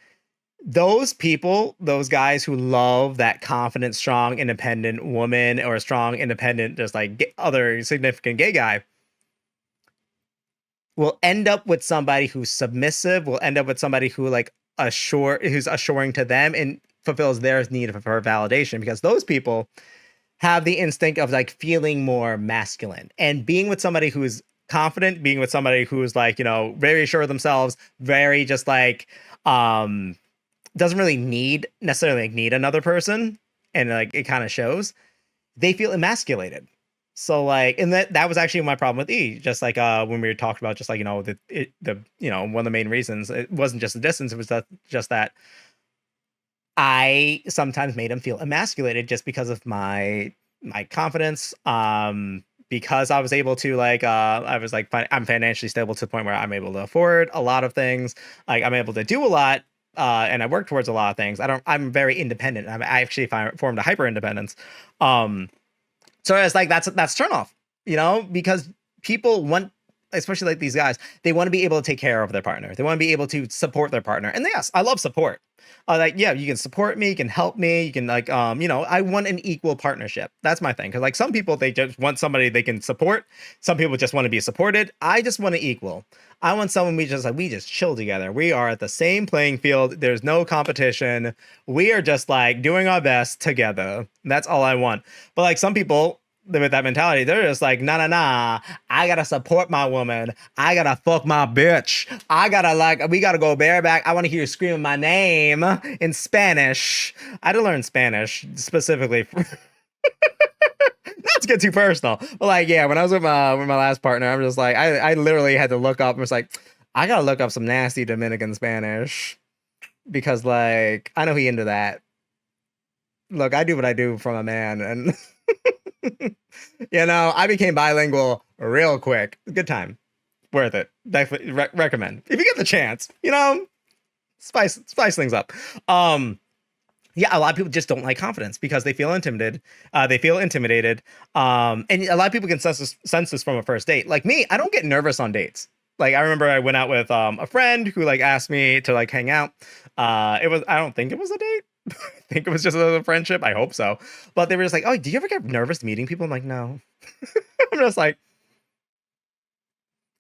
those people, those guys who love that confident, strong, independent woman or a strong, independent, just like other significant gay guy, will end up with somebody who's submissive, will end up with somebody who like who's assuring to them and fulfills their need for validation, because those people have the instinct of like feeling more masculine and being with somebody who's confident, being with somebody who's like very sure of themselves, very just like doesn't really necessarily need another person, and like it kind of shows, they feel emasculated. So like, and that was actually my problem with E, just like when we were talking about just like the one of the main reasons, it wasn't just the distance, it was just that I sometimes made him feel emasculated just because of my confidence, because I was able to like I was like I'm financially stable to the point where I'm able to afford a lot of things, like I'm able to do a lot, and I work towards a lot of things. I'm very independent. I actually formed a hyper independence. So it's like that's turn off, because people want, especially like these guys, they want to be able to take care of their partner. They want to be able to support their partner. And yes, I love support. Like, yeah, you can support me, you can help me, you can like, I want an equal partnership. That's my thing. Cause like some people, they just want somebody they can support. Some people just want to be supported. I just want to equal. I want someone we just chill together. We are at the same playing field. There's no competition. We are just like doing our best together. That's all I want. But like some people, with that mentality, they're just like, nah. I gotta support my woman. I gotta fuck my bitch. We gotta go bareback. I want to hear you screaming my name in Spanish. I had to learn Spanish specifically. Not to get too personal, but like, yeah, when I was with my last partner, I'm just like, I literally had to look up and was like, I gotta look up some nasty Dominican Spanish because like, I know he into that. Look, I do what I do from a man, and I became bilingual real quick. Good time. Worth it. Definitely recommend. If you get the chance, spice things up. Yeah, a lot of people just don't like confidence because they feel intimidated. And a lot of people can sense this from a first date. Like me, I don't get nervous on dates. Like I remember I went out with a friend who like asked me to like hang out. I don't think it was a date. I think it was just a friendship. I hope so. But they were just like, oh, do you ever get nervous meeting people? I'm like, no. I'm just like,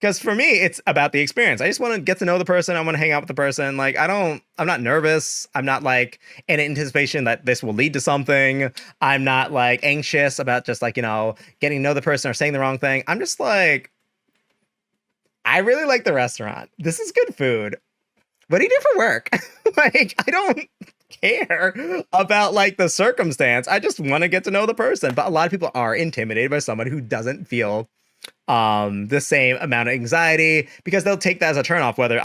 because for me, it's about the experience. I just want to get to know the person. I want to hang out with the person. Like, I'm not nervous. I'm not like in anticipation that this will lead to something. I'm not like anxious about just like, getting to know the person or saying the wrong thing. I'm just like, I really like the restaurant. This is good food. What do you do for work? Like, I don't care about like the circumstance. I just want to get to know the person. But a lot of people are intimidated by someone who doesn't feel the same amount of anxiety, because they'll take that as a turnoff, whether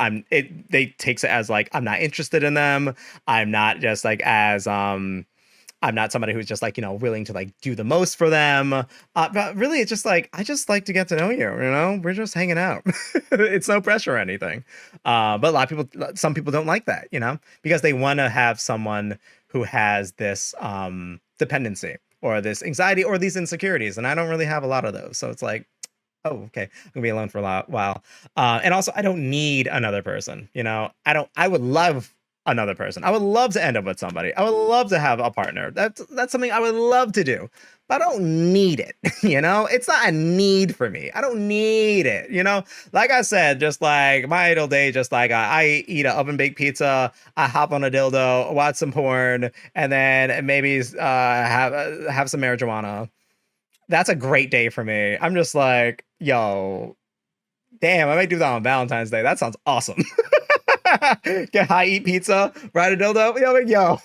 they takes it as like, I'm not interested in them. I'm not just like as I'm not somebody who's just like, willing to like do the most for them. But really, it's just like, I just like to get to know you, we're just hanging out. It's no pressure or anything. But a lot of people, some people don't like that, because they want to have someone who has this dependency. or this anxiety or these insecurities, and I don't really have a lot of those. So it's like, oh, okay, I'm gonna be alone for a while. And also, I don't need another person. You know, I don't. I would love another person. I would love to end up with somebody. I would love to have a partner. That's something I would love to do. But I don't need it. You know, it's not a need for me. I don't need it. You know, like I said, just like my idle day, just like I eat an oven baked pizza, I hop on a dildo, watch some porn, and then maybe have some marijuana. That's a great day for me. I'm just like, yo, damn, I might do that on Valentine's Day. That sounds awesome. Get high, eat pizza, ride a dildo. Yo,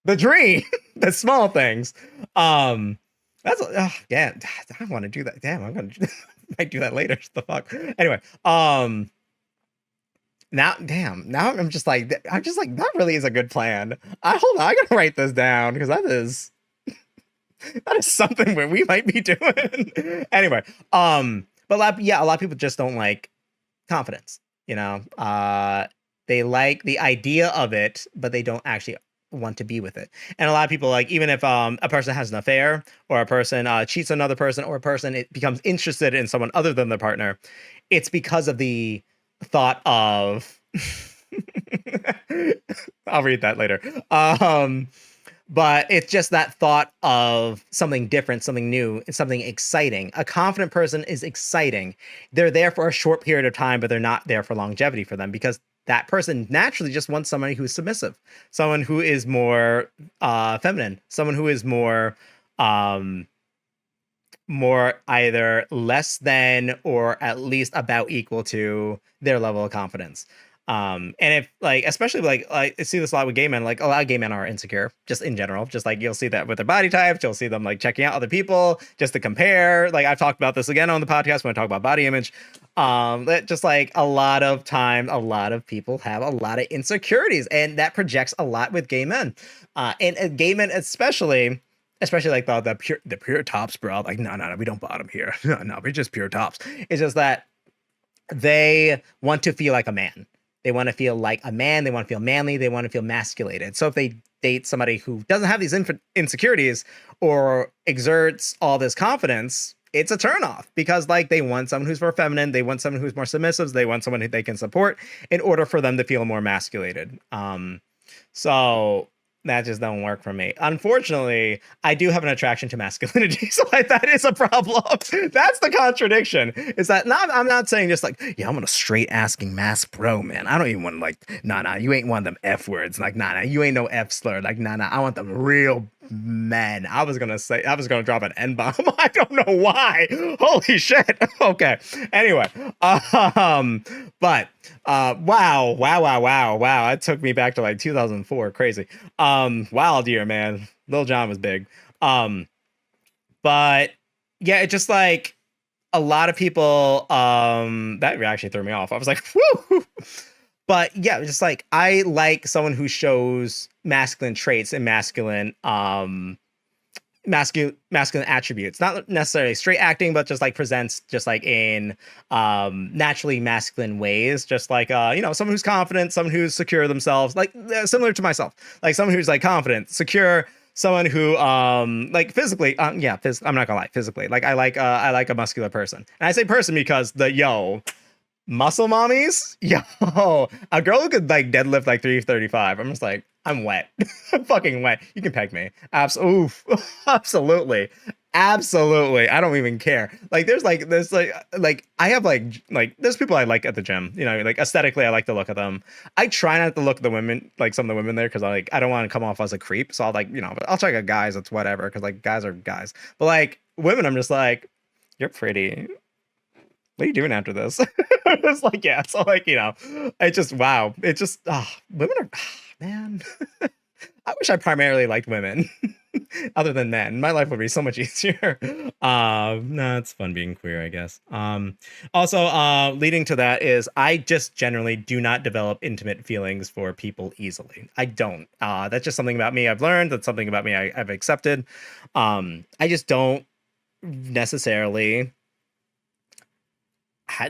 the dream, the small things. That's yeah. I want to do that. Damn, I'm gonna might do that later. The fuck. Anyway, now, damn. Now I'm just like that really is a good plan. Hold on. I gotta write this down because that is something where we might be doing. Anyway, but a lot of people just don't like confidence. You know, they like the idea of it, but they don't actually want to be with it. And a lot of people, like, even if a person has an affair, or a person cheats on another person, or a person becomes interested in someone other than their partner, it's because of the thought of I'll read that later. But it's just that thought of something different, something new, and something exciting. A confident person is exciting. They're there for a short period of time, but they're not there for longevity for them, because that person naturally just wants somebody who is submissive, someone who is more feminine, someone who is more either less than or at least about equal to their level of confidence. And if, like, especially like I see this a lot with gay men, like a lot of gay men are insecure just in general, just like you'll see that with their body types, you'll see them like checking out other people just to compare. Like, I've talked about this again on the podcast when I talk about body image. That just like a lot of time, a lot of people have a lot of insecurities, and that projects a lot with gay men. And gay men especially like the pure tops, bro. Like, no, we don't bottom here. No, we're just pure tops. It's just that they want to feel like a man. They want to feel like a man. They want to feel manly. They want to feel masculated. So if they date somebody who doesn't have these insecurities or exerts all this confidence, it's a turnoff, because like they want someone who's more feminine. They want someone who's more submissive. They want someone who they can support in order for them to feel more masculated. So that just don't work for me. Unfortunately, I do have an attraction to masculinity, so like, that is a problem. That's the contradiction. Is that I'm not saying just like, yeah, I'm a straight asking mass bro, man. I don't even want like, nah, you ain't one of them F words. Like, nah, you ain't no F slur. Like, nah, I want them real men. I was gonna drop an N-bomb. I don't know why. Holy shit. Okay. Anyway, but wow. It took me back to like 2004. Crazy. Wild year, man. Lil Jon was big. But yeah, it just like a lot of people, that actually threw me off. I was like, whoo. But yeah, just like, I like someone who shows masculine traits and masculine attributes, not necessarily straight acting, but just like presents just like in naturally masculine ways, just like someone who's confident, someone who's secure themselves, like similar to myself, like someone who's like confident, secure, someone who like physically I'm not gonna lie, physically, like I like a muscular person. And I say person because muscle mommies, a girl who could like deadlift like 335. I'm just like, I'm wet. I'm fucking wet. You can peg me. Absolutely. I don't even care. Like, there's I have there's people I like at the gym. You know, like aesthetically, I like to look at them. I try not to look at the women, like some of the women there, because I don't want to come off as a creep. So I'll I'll check out guys. It's whatever, because like guys are guys. But like women, I'm just like, you're pretty. What are you doing after this? It's like, yeah. So like, it just, wow. It just, women are, man. I wish I primarily liked women other than men. My life would be so much easier. No, it's fun being queer, I guess. Also, leading to that is I just generally do not develop intimate feelings for people easily. I don't. That's just something about me I've learned. That's something about me I've accepted. I just don't necessarily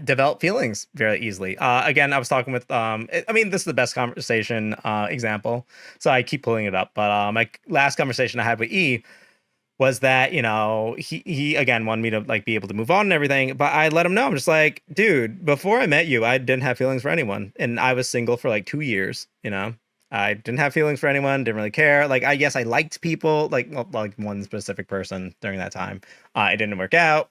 develop feelings very easily. Again, I was talking with I mean, this is the best conversation example, so I keep pulling it up. But my last conversation I had with E was that, you know, he again wanted me to like be able to move on and everything, but I let him know, I'm just like, dude, before I met you, I didn't have feelings for anyone, and I was single for like 2 years, you know. I didn't have feelings for anyone, didn't really care. Like, I guess I liked people, like, well, like one specific person during that time. It didn't work out.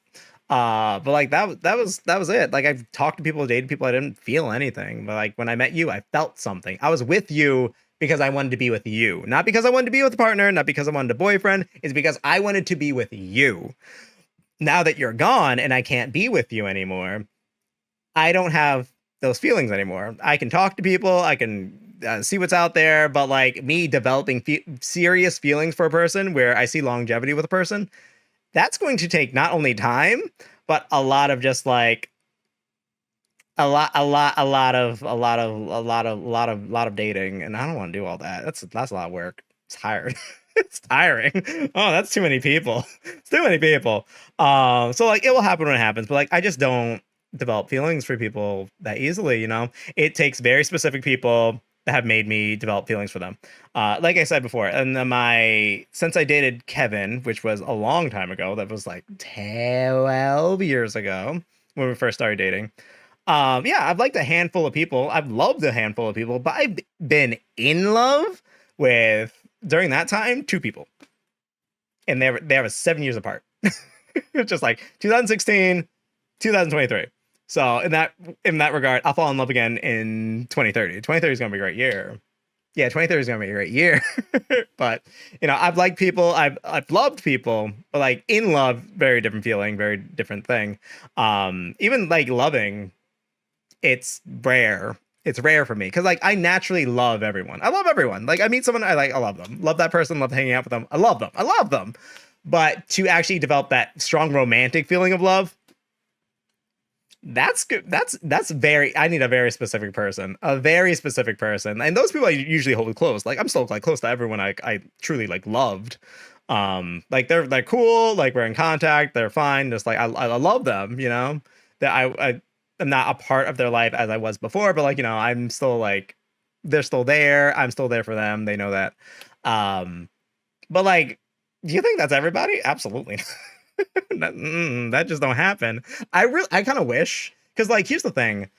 But like that was it. Like, I've talked to people, dated people, I didn't feel anything. But like when I met you, I felt something. I was with you because I wanted to be with you. Not because I wanted to be with a partner, not because I wanted a boyfriend. It's because I wanted to be with you. Now that you're gone and I can't be with you anymore, I don't have those feelings anymore. I can talk to people, I can see what's out there, but like me developing serious feelings for a person where I see longevity with a person, that's going to take not only time, but a lot of just like a lot of dating, and I don't want to do all that. That's a lot of work. It's tired. It's tiring. Oh, that's too many people. It's too many people. So like it will happen when it happens, but like I just don't develop feelings for people that easily, you know? It takes very specific people that have made me develop feelings for them. Like I said before, and my since I dated Kevin, which was a long time ago, that was like 12 years ago when we first started dating. Yeah, I've liked a handful of people. I've loved a handful of people, but I've been in love with during that time 2 people, and they were 7 years apart. It's just like 2016, 2023. So in that regard, I'll fall in love again in 2030. 2030 is gonna be a great year. Yeah, 2030 is gonna be a great year. But you know, I've liked people, I've loved people, but like in love, very different feeling, very different thing. Even like loving, it's rare. It's rare for me because like I naturally love everyone. I love everyone. Like I meet someone, I love them. Love that person. Love hanging out with them. I love them. I love them. But to actually develop that strong romantic feeling of love, that's good. That's very. I need a very specific person. A very specific person. And those people I usually hold close. Like I'm still like close to everyone I truly like loved. Like they're cool. Like we're in contact. They're fine. Just like I love them. You know that I am not a part of their life as I was before, but like, you know, I'm still like, they're still there. I'm still there for them. They know that. But like, do you think that's everybody? Absolutely. That just don't happen. I kind of wish, because like, here's the thing.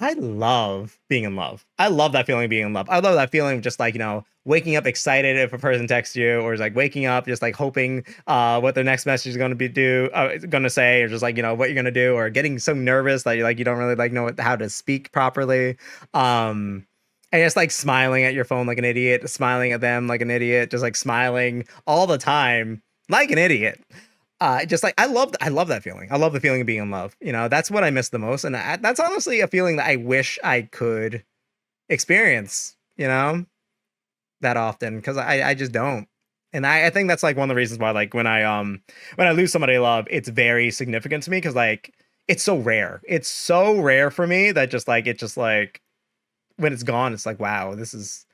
I love being in love. I love that feeling of being in love. I love that feeling of just like, you know, waking up excited if a person texts you, or is like waking up just like hoping what their next message is going to be going to say, or just like, you know, what you're going to do, or getting so nervous that you don't really like know how to speak properly. And just like smiling at your phone like an idiot, smiling at them like an idiot, just like smiling all the time like an idiot. Just like I love that feeling. I love the feeling of being in love. You know, that's what I miss the most, and that's honestly a feeling that I wish I could experience. You know, that often, because I just don't. And I think that's like one of the reasons why like when I lose somebody I love, it's very significant to me, because like it's so rare. It's so rare for me that just like it just like when it's gone, it's like, wow, this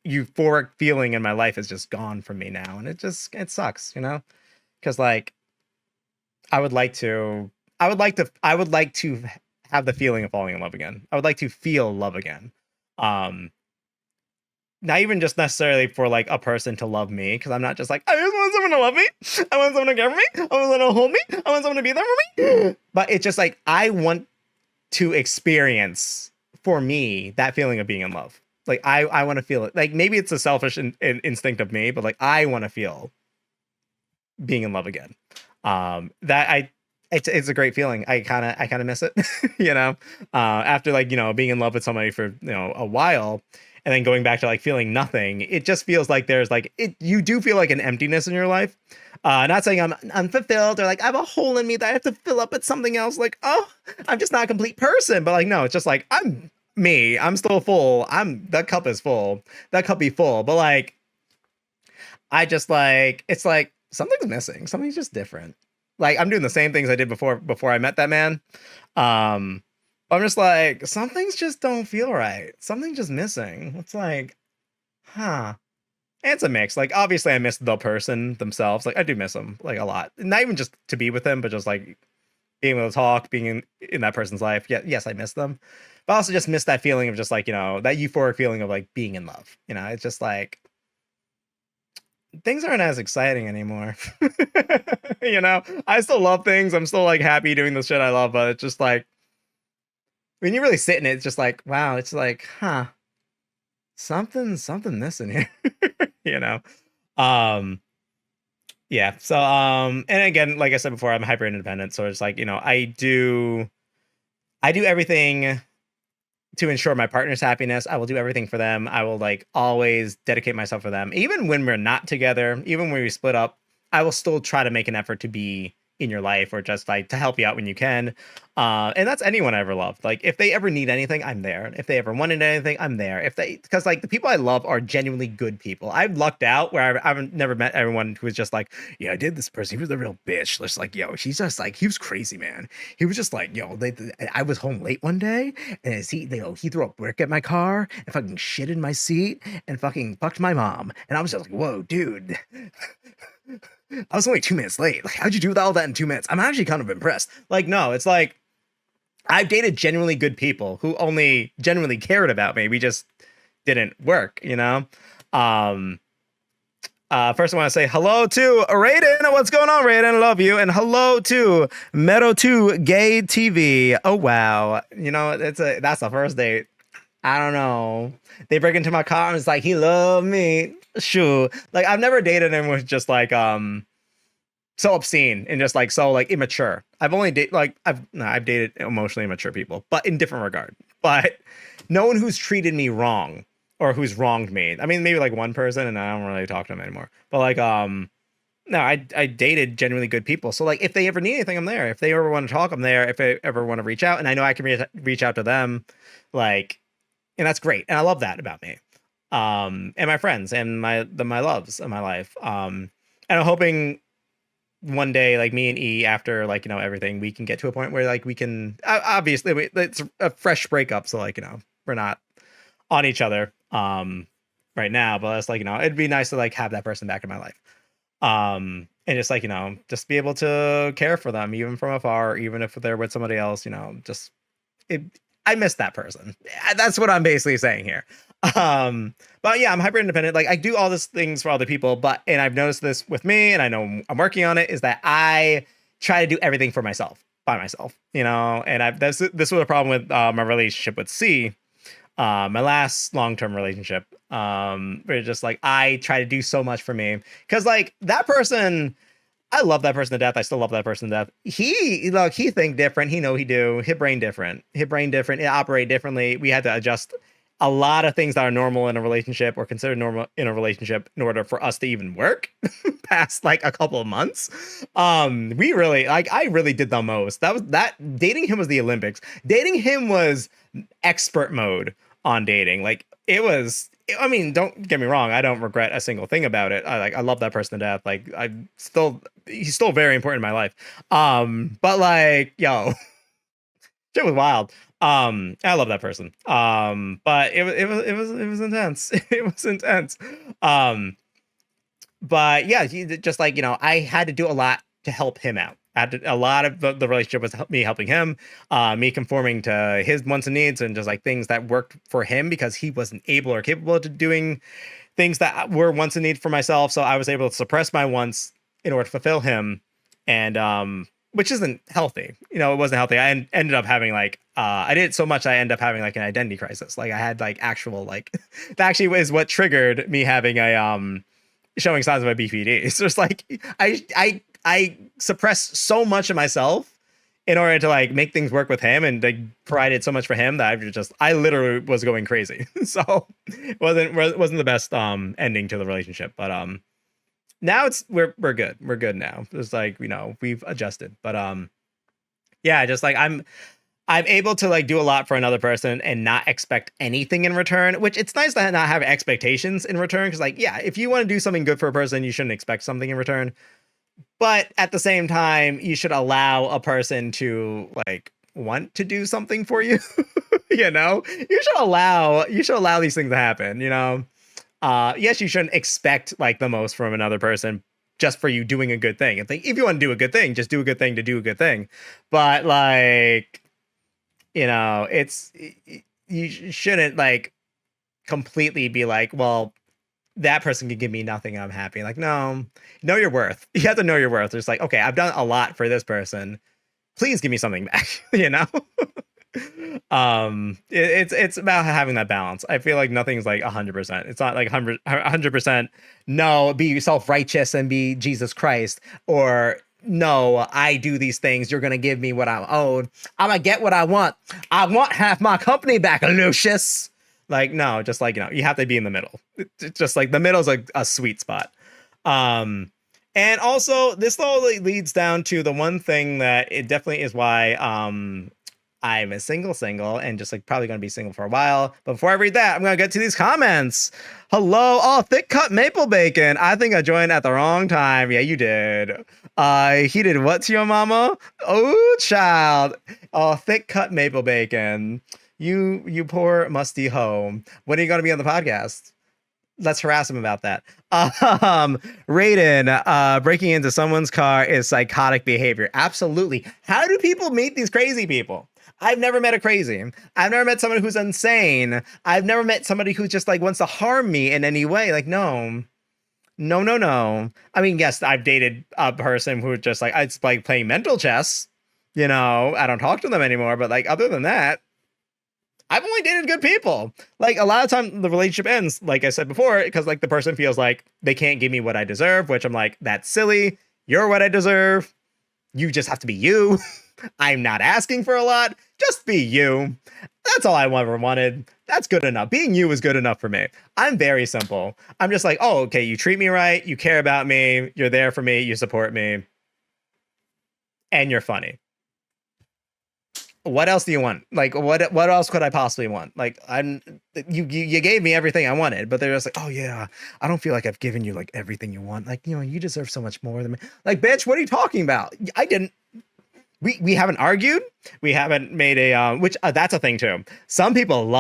euphoric feeling in my life is just gone from me now, and it sucks, you know. Because like I would like to I would like to have the feeling of falling in love again. I would like to feel love again. Um Not even just necessarily for like a person to love me, because I'm not just like, I just want someone to love me. I want someone to care for me. I want someone to hold me. I want someone to be there for me. But it's just like I want to experience, for me, that feeling of being in love. Like I want to feel it. Like maybe it's a selfish instinct of me, but like I want to feel being in love again. That I it's a great feeling. I kind of miss it, you know. After like, you know, being in love with somebody for, you know, a while, and then going back to like feeling nothing, it just feels like there's like you do feel like an emptiness in your life. Not saying I'm unfulfilled or like I have a hole in me that I have to fill up with something else. Like, oh, I'm just not a complete person. But like, no, it's just like I'm me. I'm still full. That cup is full. That cup be full. But like, I just like, it's like something's missing. Something's just different. Like I'm doing the same things I did before I met that man. Um, I'm just like, some things just don't feel right. Something's just missing. It's like, huh. And it's a mix. Like obviously I miss the person themselves. Like I do miss them like a lot. Not even just to be with them, but just like being able to talk, being in that person's life. Yeah, yes, I miss them. But I also just miss that feeling of just like, that euphoric feeling of like being in love. It's just like things aren't as exciting anymore. I still love things. I'm still like happy doing the shit I love, but it's just like when you really sit in it, it's just like, wow, it's like, huh, something missing here. you know. Um yeah. So and again, like I said before, I'm hyper independent. So it's like, I do everything to ensure my partner's happiness. I will do everything for them. I will like always dedicate myself for them. Even when we're not together, even when we split up, I will still try to make an effort to be in your life or just like to help you out when you can. And that's anyone I ever loved. Like if they ever need anything, I'm there. If they ever wanted anything, I'm there. Because like the people I love are genuinely good people. I've lucked out where I've never met everyone who was just like, yeah, I did this person. He was a real bitch. Just like, he's just like, he was crazy, man. He was just like, I was home late one day and he threw a brick at my car and fucking shit in my seat and fucking fucked my mom. And I was just like, whoa, dude. I was only 2 minutes late. Like, how'd you do all that in 2 minutes? I'm actually kind of impressed. Like, no, it's like I've dated genuinely good people who only genuinely cared about me. We just didn't work, First I want to say hello to Raiden. What's going on, Raiden? Love you. And hello to Meadow2 Gay TV. Oh wow. That's the first date. I don't know. They break into my car and it's like, he loved me. Sure. Like I've never dated him with just like so obscene and just like so like immature. I've only I've dated emotionally immature people, but in different regard. But no one who's treated me wrong or who's wronged me. I mean, maybe like one person and I don't really talk to them anymore. But like no, I dated genuinely good people. So like if they ever need anything, I'm there. If they ever want to talk, I'm there. If they ever want to reach out and I know I can reach out to them, like, and that's great. And I love that about me. And my friends and my loves of my life. And I'm hoping one day, like me and E, after like, everything, we can get to a point where like we can, obviously it's a fresh breakup. So like, we're not on each other, right now, but it's like, it'd be nice to like have that person back in my life. And just like, just be able to care for them, even from afar, even if they're with somebody else, I miss that person. That's what I'm basically saying here. But yeah, I'm hyper independent. Like I do all these things for other people, and I've noticed this with me and I know I'm working on it, is that I try to do everything for myself by myself, and this was a problem with my relationship with C, my last long-term relationship, where it's just like, I try to do so much for me because like that person, I love that person to death. I still love that person to death. He think different. He know he do. His brain different. It operate differently. We had to adjust a lot of things that are normal in a relationship or considered normal in a relationship in order for us to even work past like a couple of months. We really I really did the most. That dating him was the Olympics. Dating him was expert mode on dating. Like it was. I mean, don't get me wrong. I don't regret a single thing about it. I love that person to death. Like he's still very important in my life. But like, shit was wild. I love that person. But it was intense. It was intense. But yeah, he just like, I had to do a lot to help him out. A lot of the relationship was me helping him, me conforming to his wants and needs and just like things that worked for him because he wasn't able or capable of doing things that were wants and needs for myself. So I was able to suppress my wants in order to fulfill him. And, which isn't healthy. It wasn't healthy. I ended up having like, I did it so much I ended up having like an identity crisis. Like I had like actual, like that actually is what triggered me having a, showing signs of my BPD. It's just like, I suppressed so much of myself in order to like make things work with him and like provided so much for him that I literally was going crazy. So it wasn't the best, ending to the relationship, but, now we're good. We're good now. It's like, we've adjusted, but, yeah, just like I'm able to like do a lot for another person and not expect anything in return, which it's nice to not have expectations in return. Cause like, yeah, if you want to do something good for a person, you shouldn't expect something in return. But at the same time, you should allow a person to like want to do something for you. You should allow these things to happen, yes, you shouldn't expect like the most from another person, just for you doing a good thing. It's like, if you want to do a good thing, just do a good thing to do a good thing. But like, you know, you shouldn't like completely be like, well, that person can give me nothing, I'm happy. Like, no, know your worth. You have to know your worth. It's like, okay, I've done a lot for this person. Please give me something back, you know? It's about having that balance. I feel like nothing's like 100%. It's not like 100%. No, be self-righteous and be Jesus Christ, or no, I do these things, you're gonna give me what I'm owed. I'm gonna get what I want. I want half my company back, Lucius. Like, no, just like, you know, you have to be in the middle. It's just like the middle's a sweet spot. And also this slowly leads down to the one thing that it definitely is why I'm a single and just like probably gonna be single for a while. But before I read that, I'm gonna get to these comments. Hello, thick cut maple bacon. I think I joined at the wrong time. Yeah, you did. He did what to your mama? Oh, child. Oh, thick cut maple bacon. You poor musty hoe. When are you gonna be on the podcast? Let's harass him about that. Raiden, breaking into someone's car is psychotic behavior. Absolutely. How do people meet these crazy people? I've never met a crazy. I've never met somebody who's insane. I've never met somebody who just like wants to harm me in any way. Like, no. I mean, yes, I've dated a person who just like, it's like playing mental chess. You know, I don't talk to them anymore. But like, other than that, I've only dated good people. Like, a lot of time the relationship ends, like I said before, because like the person feels like they can't give me what I deserve, which I'm like, that's silly. You're what I deserve. You just have to be you. I'm not asking for a lot. Just be you. That's all I ever wanted. That's good enough. Being you is good enough for me. I'm very simple. I'm just like, oh, okay, you treat me right. You care about me. You're there for me. You support me. And you're funny. What else do you want? Like, what else could I possibly want? Like, you gave me everything I wanted, but they're just like, oh yeah, I don't feel like I've given you like everything you want. Like, you know, you deserve so much more than me. Like, bitch, what are you talking about? I didn't. We haven't argued. We haven't made a which that's a thing too. Some people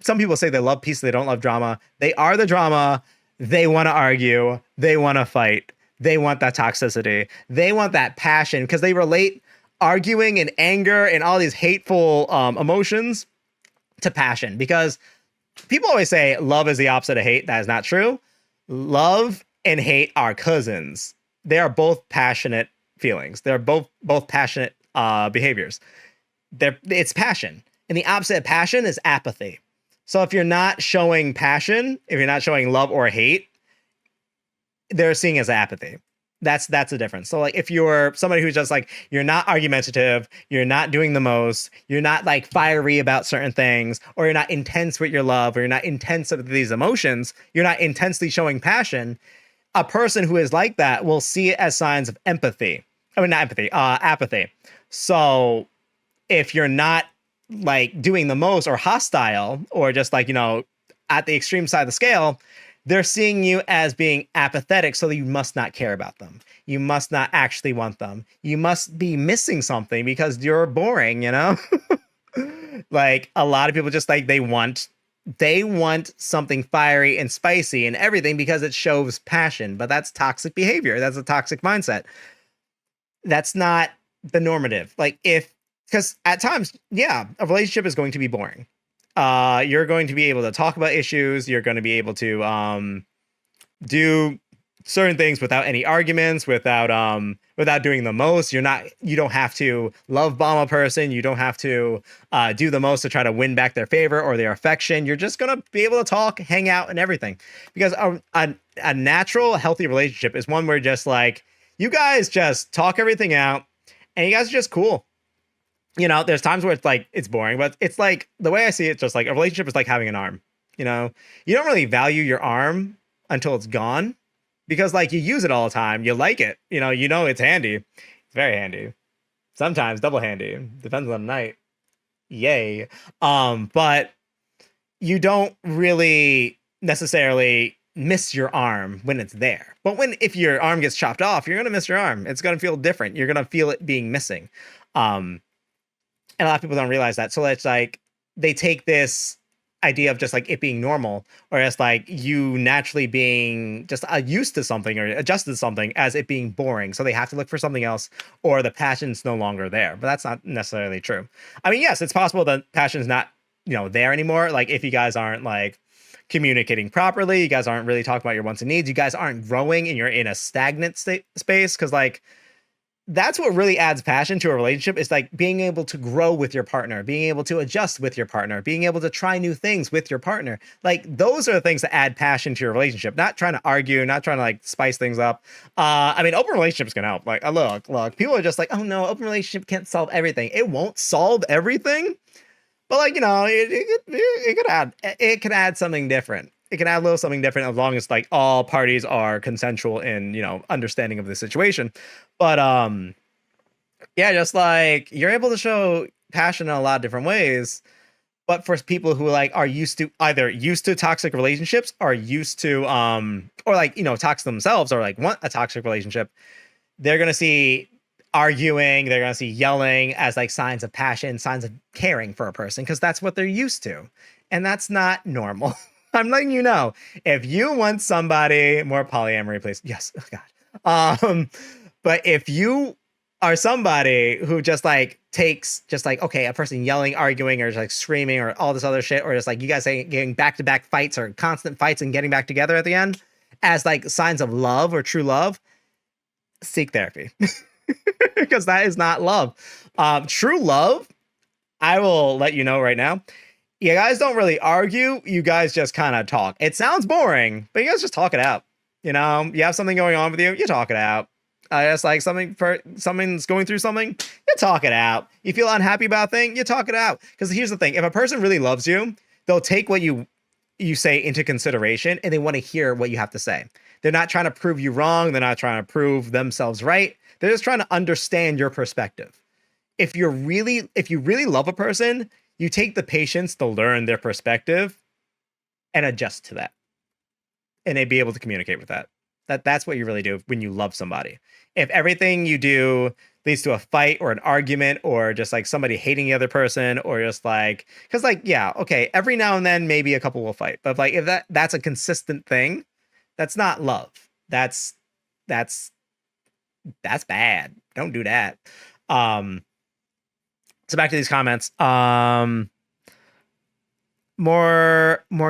some people say they love peace, they don't love drama. They are the drama. They want to argue. They want to fight. They want that toxicity. They want that passion because they relate arguing and anger and all these hateful emotions to passion, because people always say love is the opposite of hate. That is not true. Love and hate are cousins. They are both passionate feelings. They're both passionate behaviors. It's passion, and the opposite of passion is apathy. So if you're not showing passion, if you're not showing love or hate, they're seeing as apathy. That's the difference. So like, if you're somebody who's just like, you're not argumentative, you're not doing the most, you're not like fiery about certain things, or you're not intense with your love, or you're not intense with these emotions, you're not intensely showing passion, a person who is like that will see it as signs of empathy. I mean, not empathy, apathy. So if you're not like doing the most or hostile, or just like, you know, at the extreme side of the scale, they're seeing you as being apathetic, so you must not care about them. You must not actually want them. You must be missing something because you're boring, you know? Like, a lot of people just like, they want something fiery and spicy and everything because it shows passion, but that's toxic behavior. That's a toxic mindset. That's not the normative. Like, because at times, yeah, a relationship is going to be boring. You're going to be able to talk about issues. You're going to be able to do certain things without any arguments, without doing the most. You don't have to love bomb a person. You don't have to do the most to try to win back their favor or their affection. You're just going to be able to talk, hang out, and everything. Because a natural, healthy relationship is one where just like, you guys just talk everything out, and you guys are just cool. You know, there's times where it's like, it's boring, but it's like, the way I see it, just like a relationship is like having an arm. You know, you don't really value your arm until it's gone, because like, you use it all the time. You like it, you know, it's handy. It's very handy. Sometimes double handy. Depends on the night. Yay. But you don't really necessarily miss your arm when it's there. But if your arm gets chopped off, you're going to miss your arm. It's going to feel different. You're going to feel it being missing. And a lot of people don't realize that. So it's like, they take this idea of just like it being normal, or as like you naturally being just used to something or adjusted to something as it being boring. So they have to look for something else, or the passion's no longer there. But that's not necessarily true. I mean, yes, it's possible that passion's not, there anymore. Like if you guys aren't like communicating properly, you guys aren't really talking about your wants and needs, you guys aren't growing and you're in a stagnant space. Cause like, that's what really adds passion to a relationship, is like being able to grow with your partner, being able to adjust with your partner, being able to try new things with your partner. Like those are the things that add passion to your relationship, not trying to argue, not trying to like spice things up. I mean, open relationships can help. Like, look, people are just like, oh no, open relationship can't solve everything. It won't solve everything, but like, it could add something different. It can add a little something different as long as like all parties are consensual and, understanding of the situation. But yeah, just like you're able to show passion in a lot of different ways. But for people who like are used to toxic relationships, or used to or like, toxic themselves, or like want a toxic relationship, they're gonna see arguing, they're gonna see yelling as like signs of passion, signs of caring for a person, because that's what they're used to. And that's not normal. I'm letting you know. If you want somebody, more polyamory, please. Yes, oh God. But if you are somebody who just like takes just like, okay, a person yelling, arguing, or just like screaming, or all this other shit, or just like you guys getting back-to-back fights or constant fights and getting back together at the end as like signs of love or true love, seek therapy. Because that is not love. True love, I will let you know right now, you guys don't really argue. You guys just kind of talk. It sounds boring, but you guys just talk it out. You have something going on with you, you talk it out. It's like someone's going through something, you talk it out. You feel unhappy about a thing, you talk it out. Because here's the thing: if a person really loves you, they'll take what you say into consideration, and they want to hear what you have to say. They're not trying to prove you wrong. They're not trying to prove themselves right. They're just trying to understand your perspective. If you really love a person, you take the patience to learn their perspective and adjust to that. And they'd be able to communicate with that. That's what you really do when you love somebody. If everything you do leads to a fight or an argument, or just like somebody hating the other person, or just like, because like, yeah, okay, every now and then maybe a couple will fight, but like if that's a consistent thing, that's not love. That's bad. Don't do that. So back to these comments. More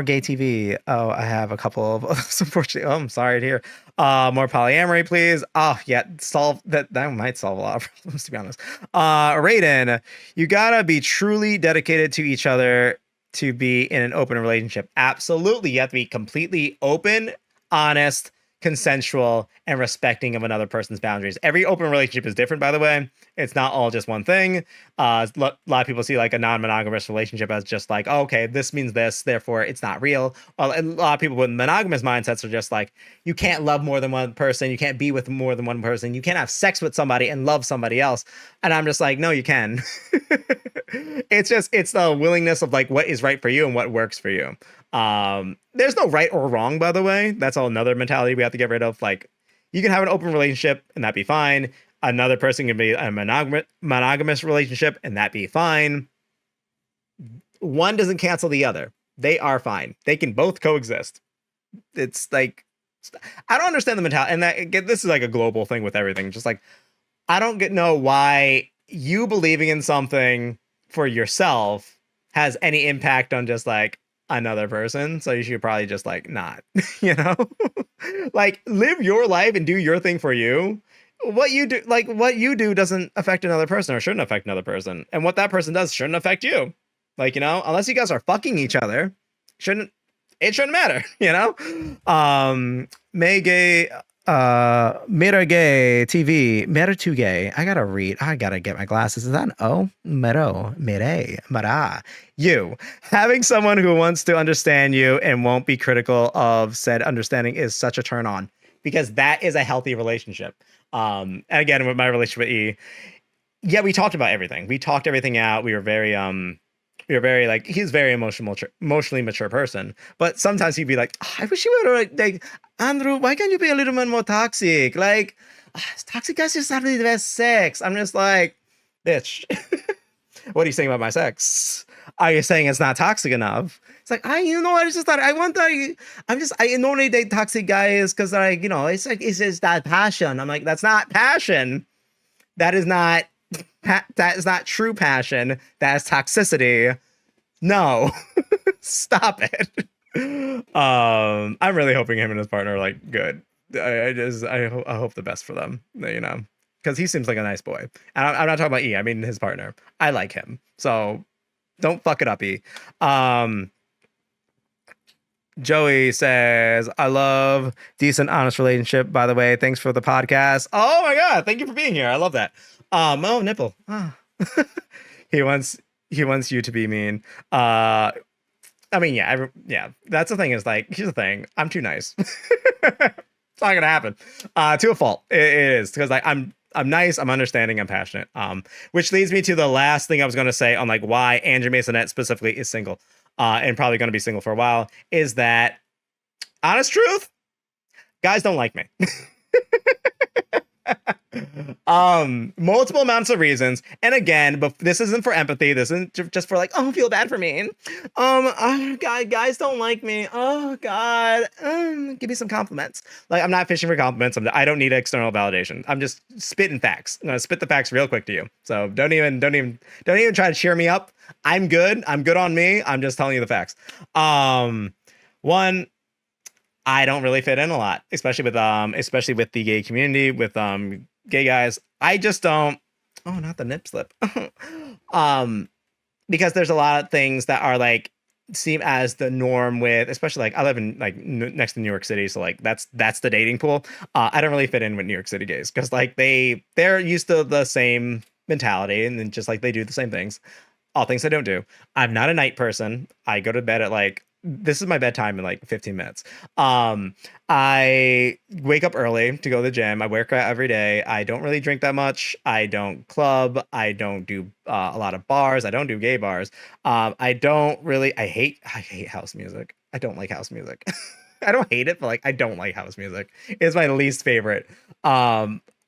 gay TV. Oh, I have a couple of unfortunately. Oh, I'm sorry to hear. More polyamory, please. Oh, yeah, solve that. That might solve a lot of problems, to be honest. Raiden, you gotta be truly dedicated to each other to be in an open relationship. Absolutely, you have to be completely open, honest, consensual, and respecting of another person's boundaries. Every open relationship is different, by the way. It's not all just one thing. A lot of people see like a non-monogamous relationship as just like, oh, okay, this means this, therefore it's not real. Well, a lot of people with monogamous mindsets are just like, you can't love more than one person, you can't be with more than one person, you can't have sex with somebody and love somebody else. And I'm just like, no, you can. It's the willingness of like what is right for you and what works for you. There's no right or wrong, by the way. That's all another mentality we have to get rid of. Like, you can have an open relationship and that be fine. Another person can be a monogamous relationship and that be fine. One doesn't cancel the other. They are fine. They can both coexist. It's like, I don't understand the mentality, and this is like a global thing with everything. Just like, I don't know why you believing in something for yourself has any impact on just like another person. So you should probably just like not, like live your life and do your thing for you. What you do doesn't affect another person, or shouldn't affect another person. And what that person does shouldn't affect you. Like, unless you guys are fucking each other, it shouldn't matter, May gay, Mera gay TV, Mera too gay. I gotta get my glasses. Is that an O? Mara. You. Having someone who wants to understand you and won't be critical of said understanding is such a turn on, because that is a healthy relationship. And again, with my relationship with E, yeah, we talked about everything. We talked everything out. We were very like, he's very emotionally mature person. But sometimes he'd be like, oh, I wish you were like, Andrew, why can't you be a little bit more toxic? Like, toxic guys just have the best sex. I'm just like, bitch. What are you saying about my sex? Are you saying it's not toxic enough? It's like, you know, I just thought I want that. I normally date toxic guys because like, you know, it's like, it's just that passion. I'm like, that's not passion. That is not, that is not true passion. That is toxicity. No, stop it. I'm really hoping him and his partner are like good. I hope the best for them, you know, because he seems like a nice boy. And I'm not talking about E. I mean his partner. I like him, so don't fuck it up, E. Joey says, I love decent, honest relationship. By the way, thanks for the podcast. Oh my god, thank you for being here. I love that. Oh, nipple. Oh. he wants you to be mean. I mean, yeah. That's the thing. Is like, here's the thing. I'm too nice. It's not gonna happen. To a fault. It is because I'm nice. I'm understanding. I'm passionate. Which leads me to the last thing I was gonna say on like why Andrew Masonette specifically is single, and probably gonna be single for a while. Is that honest truth? Guys don't like me. Multiple amounts of reasons, and again, but this isn't for empathy. This isn't just for like, oh, feel bad for me. Guys don't like me. Oh God, give me some compliments. Like, I'm not fishing for compliments. I don't need external validation. I'm just spitting facts. I'm gonna spit the facts real quick to you. So don't even try to cheer me up. I'm good. I'm good on me. I'm just telling you the facts. One, I don't really fit in a lot, especially with the gay community, with gay guys. I just don't. Oh, not the nip slip. Because there's a lot of things that are like seem as the norm with, especially like I live in like next to New York City, so like that's the dating pool. I don't really fit in with New York City gays because like they're used to the same mentality and then just like they do the same things. All things I don't do. I'm not a night person. I go to bed at like, this is my bedtime in like 15 minutes. I wake up early to go to the gym. I work out every day. I don't really drink that much. I don't club. I don't do a lot of bars. I don't do gay bars. I hate house music. I don't like house music. I don't hate it, but like, I don't like house music. It's my least favorite.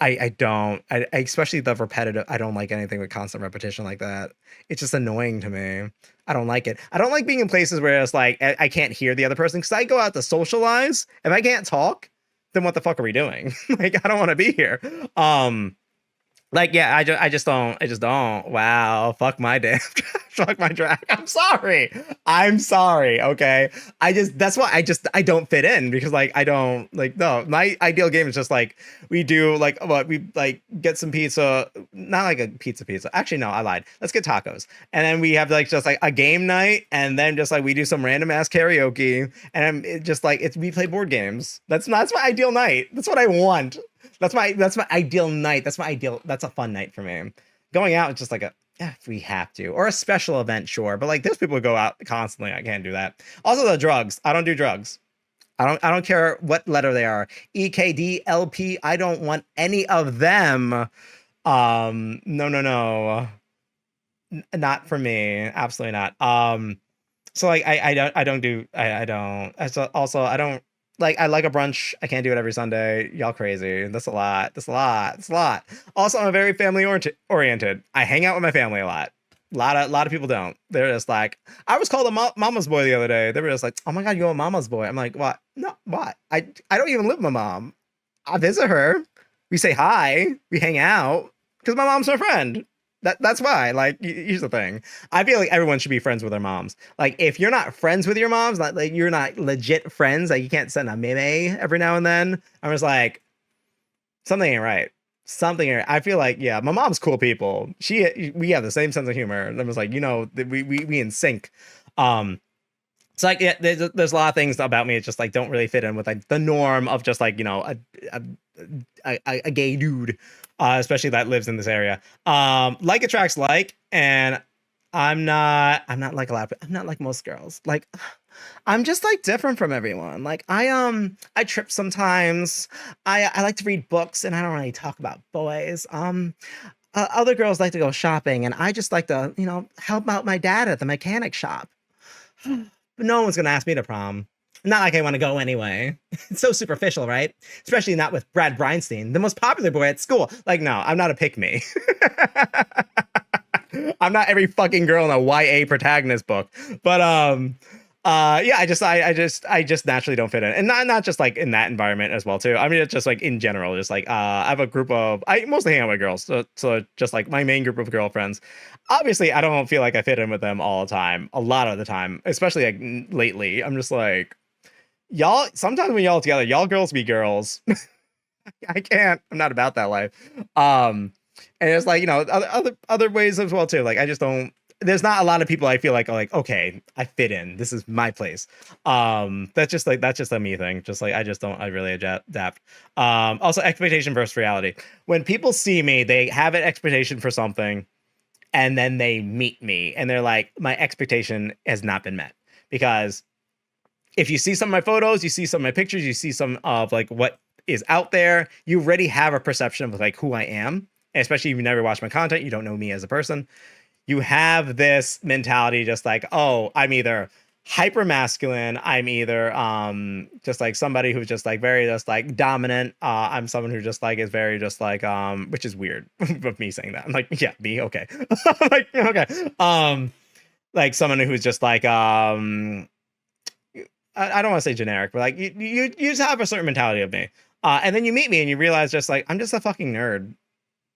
I don't, especially the repetitive. I don't like anything with constant repetition like that. It's just annoying to me. I don't like it. I don't like being in places where it's like, I can't hear the other person because I go out to socialize. If I can't talk, then what the fuck are we doing? Like, I don't want to be here. Like, yeah, I just don't. Wow, fuck my damn, fuck my track. I'm sorry. Okay, that's why I don't fit in because like I don't like no. My ideal game is just like we do like what we like get some pizza, not like a pizza. Actually, no, I lied. Let's get tacos, and then we have like just like a game night, and then just like we do some random ass karaoke, and it just like we play board games. That's my ideal night. That's what I want. That's my ideal night. That's a fun night for me. Going out is just like if we have to, or a special event, sure. But like, there's people who go out constantly. I can't do that. Also, the drugs. I don't do drugs. I don't care what letter they are. EKD, LP. I don't want any of them. No. Not for me. Absolutely not. So like, I don't. Also, I don't. Like, I like a brunch. I can't do it every Sunday. Y'all crazy. That's a lot. Also, I'm very family oriented. I hang out with my family a lot. A lot of people don't. They're just like, I was called a mama's boy the other day. They were just like, oh my God, you're a mama's boy. I'm like, what? No, what? I don't even live with my mom. I visit her. We say hi. We hang out because my mom's my friend. That's why. Like, here's the thing. I feel like everyone should be friends with their moms. Like, if you're not friends with your moms, like you're not legit friends, like you can't send a meme every now and then. I'm just like, something ain't right. I feel like, yeah, my mom's cool people. We have the same sense of humor. And I was like, you know, we in sync. So like, yeah, there's a lot of things about me. It's just like don't really fit in with like the norm of just like, you know, a gay dude. Especially that lives in this area. Like attracts like, and I'm not like a lot of, I'm not like most girls. Like, I'm just like different from everyone. Like I trip sometimes. I like to read books and I don't really talk about boys. Other girls like to go shopping and I just like to, you know, help out my dad at the mechanic shop. But no one's gonna ask me to prom. Not like I want to go anyway. It's so superficial, right? Especially not with Brad Breinstein, the most popular boy at school. Like, no, I'm not a pick me. I'm not every fucking girl in a YA protagonist book, but yeah, I just naturally don't fit in, and not just like in that environment as well too. I mean, it's just like in general, just like I have a group of, I mostly hang out with girls, so just like my main group of girlfriends. Obviously, I don't feel like I fit in with them all the time, a lot of the time, especially like lately. I'm just like, y'all. Sometimes when y'all together, y'all girls be girls. I can't. I'm not about that life. And it's like, other ways as well too. Like I just don't. There's not a lot of people I feel like are like, okay, I fit in. This is my place. That's just a me thing. Just like I really adapt. Also expectation versus reality. When people see me, they have an expectation for something, and then they meet me, and they're like, my expectation has not been met because if you see some of my photos, you see some of my pictures, you see some of like what is out there, you already have a perception of like who I am. And especially if you never watched my content, you don't know me as a person. You have this mentality just like, oh, I'm either hyper masculine, I'm either just like somebody who's just like very just like dominant. I'm someone who just like is very just like which is weird of me saying that. I'm like, yeah, me, okay. Like, okay. Like someone who's just like I don't want to say generic, but like you just have a certain mentality of me. And then you meet me and you realize just like I'm just a fucking nerd.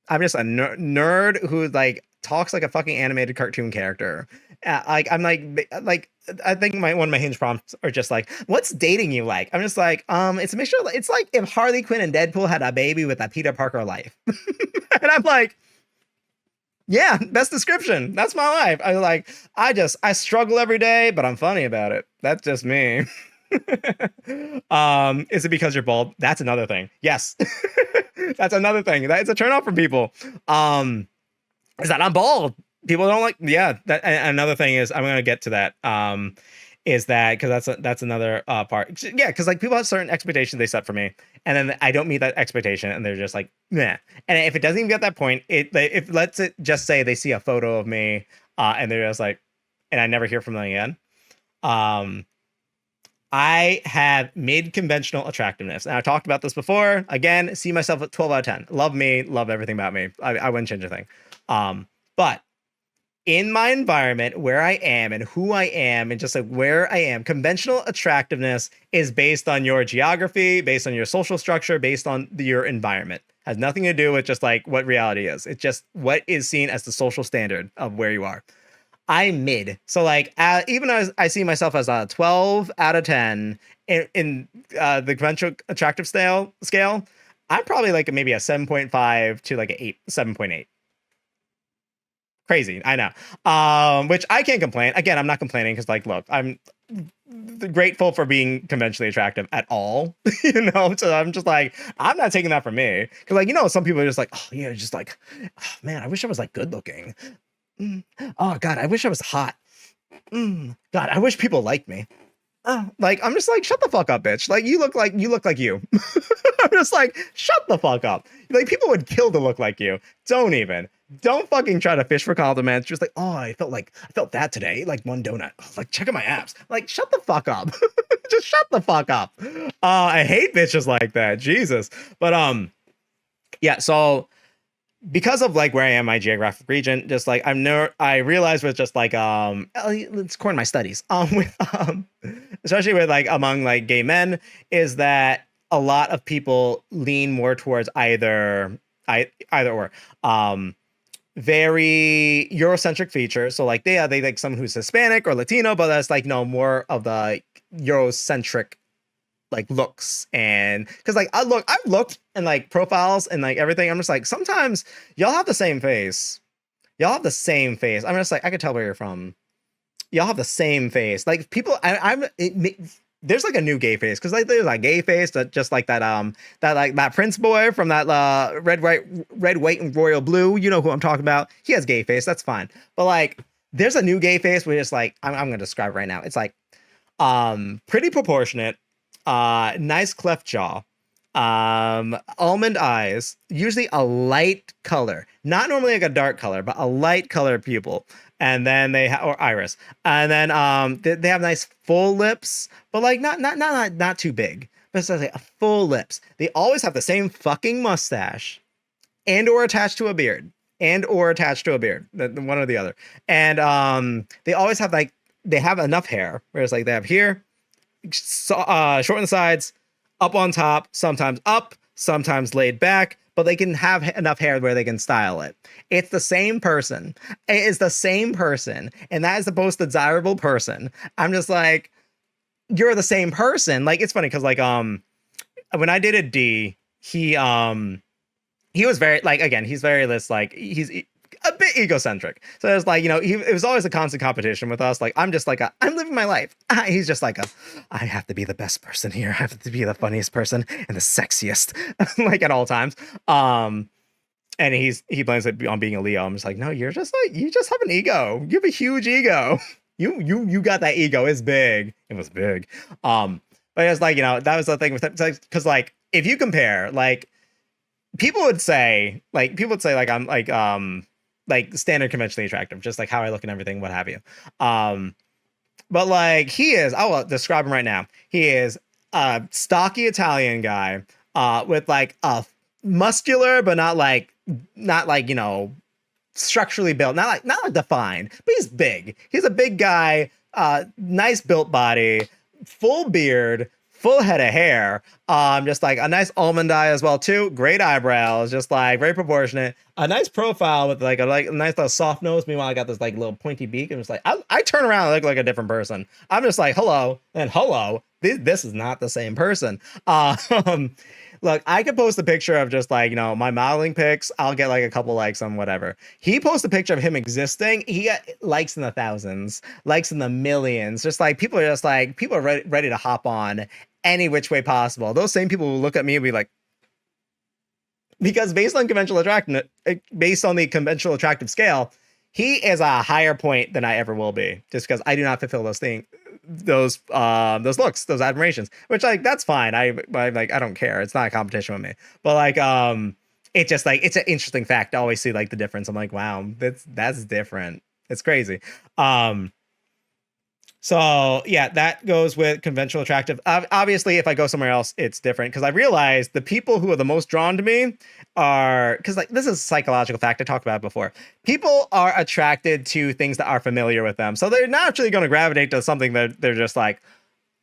I'm just a nerd who like talks like a fucking animated cartoon character. Like I'm like I think one of my hinge prompts are just like, "What's dating you like?" I'm just like, it's a mixture. It's like if Harley Quinn and Deadpool had a baby with a Peter Parker life, and I'm like, yeah, best description. That's my life. I struggle every day, but I'm funny about it. That's just me. Is it because you're bald? That's another thing. Yes. That's another thing. That it's a turn off for people. Is that I'm bald. People don't like, yeah. That another thing is I'm gonna get to that. Is that because that's another part. Yeah, because like people have certain expectations they set for me, and then I don't meet that expectation, and they're just like, meh. And if it doesn't even get that point, if let's it just say they see a photo of me, and they're just like, and I never hear from them again. I have mid-conventional attractiveness. And I talked about this before. Again, see myself at 12 out of 10. Love me, love everything about me. I wouldn't change a thing. But in my environment, where I am and who I am, and just like where I am, conventional attractiveness is based on your geography, based on your social structure, based on your environment. Has nothing to do with just like what reality is. It's just what is seen as the social standard of where you are. I'm mid. So like even as I see myself as a 12 out of 10 in the conventional attractive scale, I'm probably like maybe a 7.5 to like a 7.8. Crazy, I know. Which I can't complain. Again, I'm not complaining because like, look, I'm grateful for being conventionally attractive at all. So I'm just like, I'm not taking that from me. Because like, some people are just like, oh yeah, just like, oh, man, I wish I was like good looking. Oh God, I wish I was hot. God, I wish people liked me. Like I'm just like, shut the fuck up, bitch. Like you look like you. I'm just like, shut the fuck up. Like people would kill to look like you. Don't fucking try to fish for compliments. Just like, oh, I felt that today. Like one donut. Oh, like check out my abs. Like shut the fuck up. Just shut the fuck up. I hate bitches like that. Jesus. But yeah. So because of like where I am, my geographic region, just like I realized with just like it's core in my studies with especially with like among like gay men is that a lot of people lean more towards either or very Eurocentric features. So like they like someone who's Hispanic or Latino, but that's like more of the Eurocentric like looks. And because like I've looked and like profiles and like everything, I'm just like sometimes y'all have the same face. I'm just like I could tell where you're from. Y'all have the same face. Like people, there's like a new gay face because like there's like gay face that just like that Prince boy from that red white and royal blue. You know who I'm talking about. He has gay face. That's fine. But like there's a new gay face where it's like I'm gonna describe it right now. It's like pretty proportionate. Nice cleft jaw, almond eyes, usually a light color, not normally like a dark color, but a light color pupil. And then or iris. And then they have nice full lips, but like not too big. But it's like a full lips. They always have the same fucking mustache and or attached to a beard. and or attached to a beard, one or the other. And they always have like they have enough hair, whereas like they have here, short on the sides, up on top, sometimes up, sometimes laid back, but they can have enough hair where they can style it. It's the same person. It is the same person, and that is the most desirable person. I'm just like, you're the same person. Like, it's funny because like when I dated D, he was very like, again, he's very this like he's a bit egocentric. So it was like, it was always a constant competition with us. Like, I'm just like I'm living my life. He's just like I have to be the best person here. I have to be the funniest person and the sexiest, like at all times. And he blames it on being a Leo. I'm just like, no, you just have an ego. You have a huge ego. You got that ego. It's big. It was big. But it's like, that was the thing with it. Because like if you compare, like people would say like I'm like standard conventionally attractive, just like how I look and everything, what have you. But like he is, I will describe him right now. He is a stocky Italian guy, with like a muscular, but not like structurally built, not like defined, but he's big. He's a big guy, nice built body, full beard, full head of hair, just like a nice almond eye as well too. Great eyebrows, just like very proportionate. A nice profile with like a nice little soft nose. Meanwhile, I got this like little pointy beak, and it's like I turn around and look like a different person. I'm just like hello and hello. This is not the same person. Look, I could post a picture of just like, my modeling pics. I'll get like a couple likes on whatever. He posts a picture of him existing. He got likes in the thousands, likes in the millions. Just like people are ready to hop on any which way possible. Those same people will look at me and be like, because based on the conventional attractive scale, he is a higher point than I ever will be, just because I do not fulfill those things. Those looks, those admirations, which like that's fine. I don't care. It's not a competition with me. But like it's just like it's an interesting fact to always see like the difference. I'm like, wow, that's different. It's crazy. So yeah, that goes with conventional attractive. Obviously, if I go somewhere else, it's different because I realize the people who are the most drawn to me are, because like this is a psychological fact I talked about before. People are attracted to things that are familiar with them, so they're naturally going to gravitate to something that they're just like,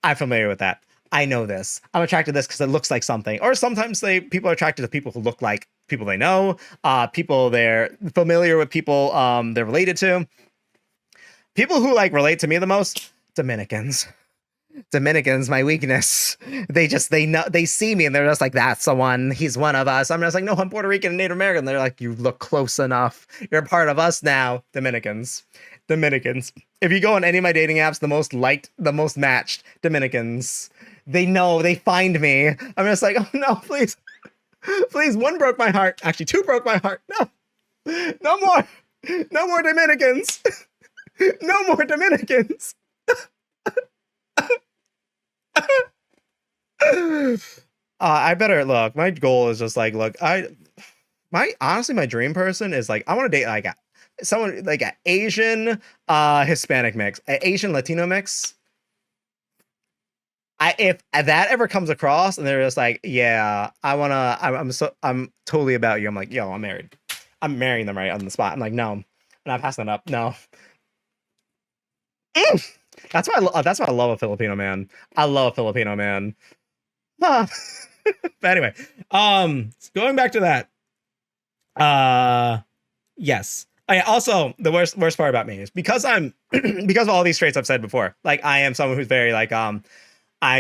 I'm familiar with that. I know this. I'm attracted to this because it looks like something. Or sometimes people are attracted to people who look like people they know, people they're familiar with, people they're related to. People who like relate to me the most, Dominicans, my weakness. They know, they see me and they're just like, that's the one. He's one of us. I'm just like, no, I'm Puerto Rican and Native American. They're like, you look close enough. You're a part of us now. Dominicans. If you go on any of my dating apps, the most liked, the most matched, Dominicans. They know, they find me. I'm just like, oh no, please. Please, one broke my heart. Actually, two broke my heart. No more Dominicans. No more Dominicans. I better look. My goal is just like, look, honestly, my dream person is like, I want to date like someone like an Asian, Hispanic mix, an Asian Latino mix. If that ever comes across and they're just like, yeah, I'm totally about you. I'm like, yo, I'm married. I'm marrying them right on the spot. I'm like, no, I'm not passing it up. No. That's why I love a Filipino man. I love a Filipino man. But anyway, going back to that. Yes. Also, the worst part about me is because because of all these traits I've said before. Like I am someone who's very like I'm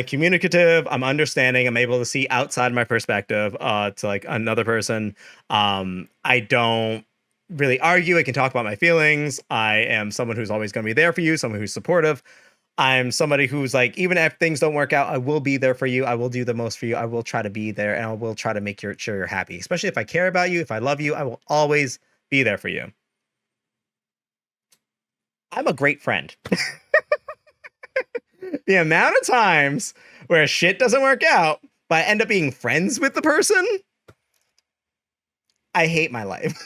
communicative. I'm understanding. I'm able to see outside my perspective to like another person. I don't really argue. I can talk about my feelings. I am someone who's always going to be there for you, someone who's supportive. I'm somebody who's like, even if things don't work out, I will be there for you. I will do the most for you. I will try to be there and I will try to make sure you're happy. Especially if I care about you, if I love you, I will always be there for you. I'm a great friend. The amount of times where shit doesn't work out, but I end up being friends with the person, I hate my life.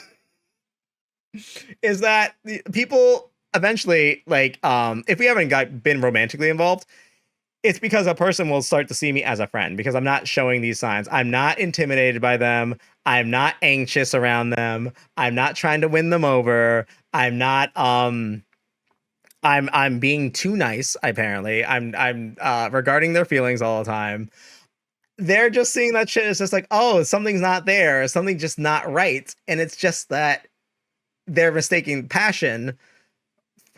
Is that people eventually like if we haven't been romantically involved, it's because a person will start to see me as a friend because I'm not showing these signs. I'm not intimidated by them. I'm not anxious around them. I'm not trying to win them over. I'm not I'm being too nice, apparently. I'm regarding their feelings all the time. They're just seeing that shit as just like, oh, something's not there, something just not right. And it's just that they're mistaking passion,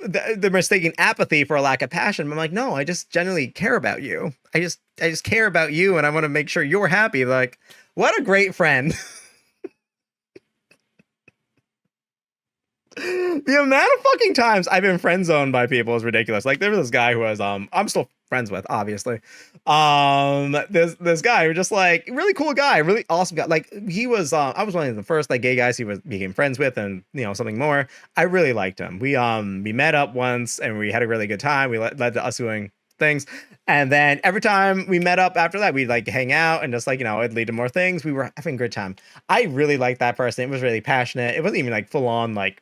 they're mistaking apathy for a lack of passion. I'm like, no, I just genuinely care about you. I just care about you and I want to make sure you're happy. Like, what a great friend. The amount of fucking times I've been friend zoned by people is ridiculous. Like there was this guy who was I'm still friends with, obviously. This guy who just like really cool guy, really awesome guy. Like he was I was one of the first like gay guys he became friends with, and you know, something more. I really liked him. We met up once and we had a really good time. We led to us doing things. And then every time we met up after that, we'd like hang out and just like, you know, it'd lead to more things. We were having a good time. I really liked that person. It was really passionate. It wasn't even like full on like